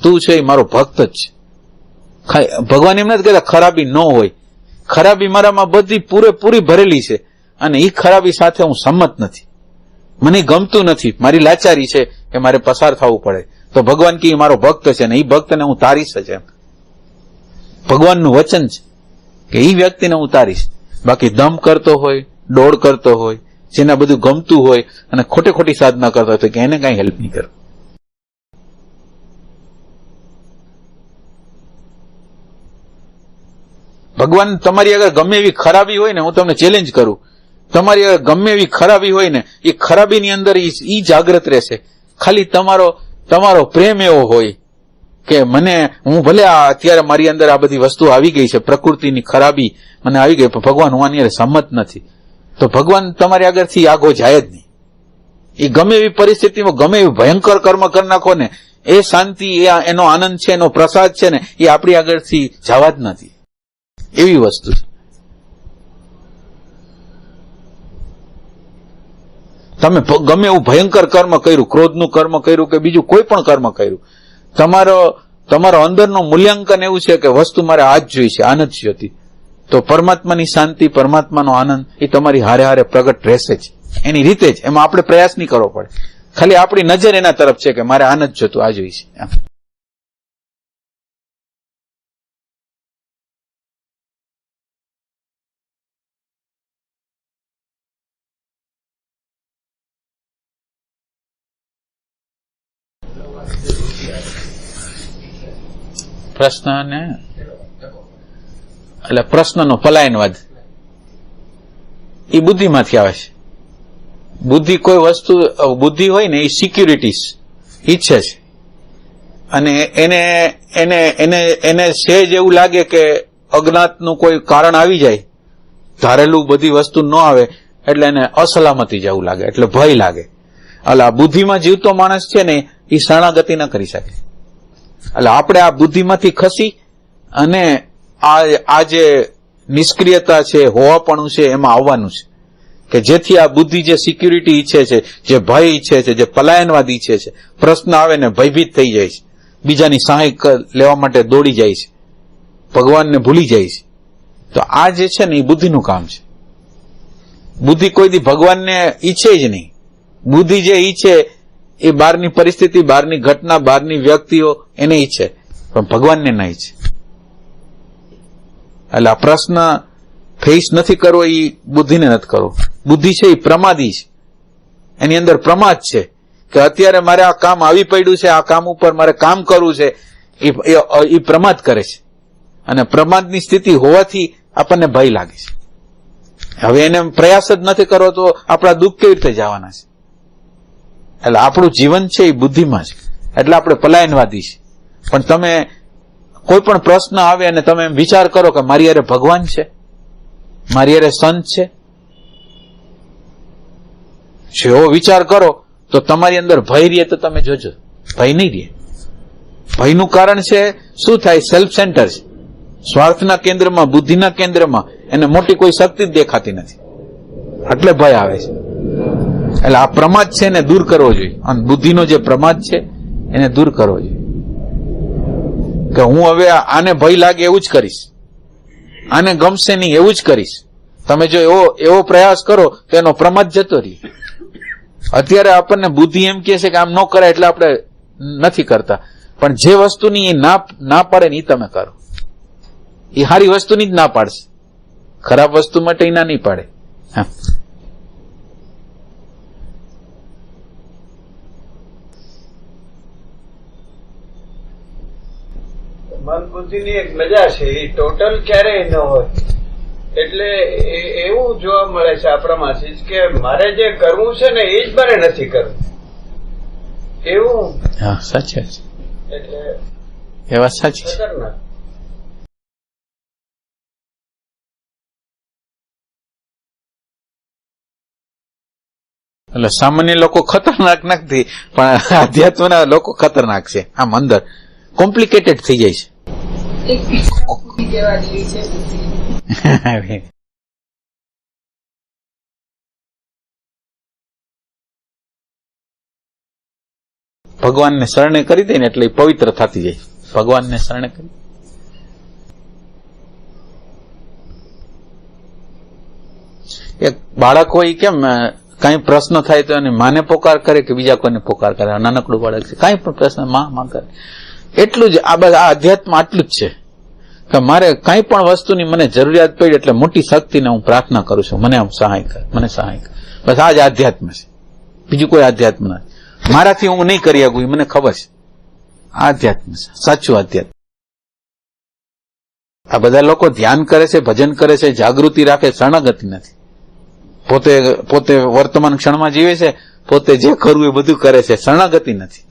તું છે એ મારો ભક્ત જ છે. ભગવાન એમ નથી કહેતા ખરાબી ન હોય, ખરાબી મારામાં બધી પૂરેપૂરી ભરેલી છે અને એ ખરાબી સાથે હું સંમત નથી, મને ગમતું નથી, મારી લાચારી છે કે મારે પસાર થવું પડે. તો ભગવાન કે મારો ભક્ત છે ને એ ભક્તને હું તારીશ જ. એમ ભગવાનનું વચન છે કે એ વ્યક્તિને હું તારીશ. બાકી દમ કરતો હોય, દોડ કરતો હોય, જેને બધું ગમતું હોય અને ખોટી સાધના કરતા હોય તો કે એને કઈ હેલ્પ નહીં કરો. ભગવાન તમારી આગળ ગમે એવી ખરાબી હોય ને, હું તમને ચેલેન્જ કરું, તમારી આગળ ગમે એવી ખરાબી હોય ને, એ ખરાબીની અંદર ઈ જાગ્રત રહેશે. ખાલી તમારો પ્રેમ એવો હોય કે હું ભલે અત્યારે મારી અંદર આ બધી વસ્તુ આવી ગઈ છે, પ્રકૃતિની ખરાબી મને આવી ગઈ, પણ ભગવાન હું આની સંમત નથી, તો ભગવાન તમારી આગળથી આગો જાય જ નહીં. એ ગમે એવી પરિસ્થિતિમાં ગમે એવી ભયંકર કર્મ કરી નાખો ને, એ શાંતિ, એનો આનંદ છે, એનો પ્રસાદ છે ને, એ આપણી આગળથી જવા જ નથી. એવી વસ્તુ છે. તમે ગમે એવું ભયંકર કર્મ કર્યું, ક્રોધનું કર્મ કર્યું કે બીજું કોઈ પણ કર્મ કર્યું, તમારો અંદરનું મૂલ્યાંકન એવું છે કે વસ્તુ મારે આ જ જોઈ છે, આ નથી જોતી, તો પરમાત્માની શાંતિ, પરમાત્માનો આનંદ એ તમારી હારે હારે પ્રગટ રહેશે જ એની રીતે જ. એમાં આપણે પ્રયાસ નહીં કરવો પડે, ખાલી આપણી નજર એના તરફ છે કે મારે આ નથી જોતું, આ જોઈ છે. પ્રશ્નનો પલાયનવાદ એ બુદ્ધિમાંથી આવે છે. બુદ્ધિ હોય ને એ સિક્યુરિટીઝ ઈચ્છે છે અને એને સહેજ એવું લાગે કે અજ્ઞાતનું કોઈ કારણ આવી જાય, ધારેલું બધી વસ્તુ ન આવે એટલે એને અસલામતી જેવું લાગે, એટલે ભય લાગે. એટલે આ બુદ્ધિમાં જીવતો માણસ છે ને એ શરણાગતિ ન કરી શકે. એટલે આપણે આ બુદ્ધિમાંથી ખસી અને આ જે નિષ્ક્રિયતા છે, હોવાપણું છે, એમાં આવવાનું છે કે જેથી આ બુદ્ધિ જે સિક્યુરિટી ઈચ્છે છે, જે ભય ઈચ્છે છે, જે પલાયનવાદ ઈચ્છે છે, પ્રશ્ન આવે ને ભયભીત થઈ જાય છે, બીજાની સહાય લેવા માટે દોડી જાય છે, ભગવાનને ભૂલી જાય છે. તો આ જે છે ને એ બુદ્ધિનું કામ છે. બુદ્ધિ કોઈ દી ભગવાનને ઈચ્છે જ નહીં. બુદ્ધિ જે ઈચ્છે એ બહારની પરિસ્થિતિ, બહારની ઘટના, બહારની વ્યક્તિઓ એને ઈચ્છે, પણ ભગવાનને ના ઈચ્છે. એટલે આ પ્રશ્ન ફેસ નથી કરવો એ બુદ્ધિને નથી કરવો. બુદ્ધિ છે એ પ્રમાદી છે, એની અંદર પ્રમાદ છે કે અત્યારે મારે આ કામ આવી પડ્યું છે, આ કામ ઉપર મારે કામ કરવું છે, એ પ્રમાદ કરે છે. અને પ્રમાદની સ્થિતિ હોવાથી આપણને ભય લાગે છે. હવે એને પ્રયાસ જ નથી કરવો તો આપણા દુઃખ કેવી રીતે જવાના છે? એટલે આપણું જીવન છે એ બુદ્ધિમાં છે, એટલે આપણે પલાયનવાદી છે. પણ તમે કોઈ પણ પ્રશ્ન આવે અને તમે એમ વિચાર કરો કે મારી હારે ભગવાન છે, મારી હારે સંત છે, જેવો વિચાર કરો તો તમારી અંદર ભય રહે તો તમે જોજો, ભય નહીં રહે. ભયનું કારણ છે શું થાય? સેલ્ફ સેન્ટર છે. સ્વાર્થના કેન્દ્રમાં, બુદ્ધિના કેન્દ્રમાં એને મોટી કોઈ શક્તિ જ દેખાતી નથી, એટલે ભય આવે છે. એટલે આ પ્રમાદ છે એને દૂર કરવો જોઈએ, અને બુદ્ધિનો જે પ્રમાદ છે એને દૂર કરવો જોઈએ કે હું હવે આને ભય લાગે એવું જ કરીશ, આને ગમશે નહીં એવું જ કરીશ. તમે જો એવો પ્રયાસ કરો તો એનો પ્રમાદ જતો રહે. અત્યારે આપણને બુદ્ધિ એમ કહે છે કે આમ ન કરાય એટલે આપણે નથી કરતા, પણ જે વસ્તુની એ ના પાડે ને એ તમે કરો. એ સારી વસ્તુની જ ના પાડશે, ખરાબ વસ્તુ માટે એ ના નહીં પાડે. હા, મન બુદ્ધિની એક મજા છે, એ ટોટલ ક્યારેય ન હોય. એટલે એવું જોવા મળે છે આપણામાંથી કે મારે જે કરવું છે ને એ જ મારે નથી કરવું એવું. હા, સાચી છે. એટલે એ વાત સાચી છે. ખતરનાક. એટલે સામાન્ય લોકો ખતરનાક નથી, પણ આધ્યાત્મના લોકો ખતરનાક છે. આમ અંદર કોમ્પ્લિકેટેડ થઈ જાય છે. એક પીછા જેવા જેવી છે બુદ્ધિ. ભગવાનને શરણે કરી દે ને એટલે પવિત્ર થતી જાય. ભગવાનને શરણે કરી, એક બાળક હોય કેમ કઈ પ્રશ્ન થાય તો એની માને પોકાર કરે કે બીજા કોઈને પોકાર કરે. નાનકડું બાળક છે, કઈ પણ પ્રશ્ન માં કરે. એટલું જ આ અધ્યાત્મ આટલું જ છે કે મારે કઈ પણ વસ્તુની મને જરૂરિયાત પડી એટલે મોટી શક્તિને હું પ્રાર્થના કરું છું, મને આમ સહાય કર, મને સહાય કર. બસ આ જ આધ્યાત્મ છે, બીજું કોઈ આધ્યાત્મ નથી. મારાથી હું નહીં કરી શકું મને ખબર છે. આ આધ્યાત્મ છે, સાચું આધ્યાત્મ. આ બધા લોકો ધ્યાન કરે છે, ભજન કરે છે, જાગૃતિ રાખે, શરણાગતિ નથી. પોતે વર્તમાન ક્ષણમાં જીવે છે, પોતે જે કરવું એ બધું કરે છે, શરણાગતિ નથી.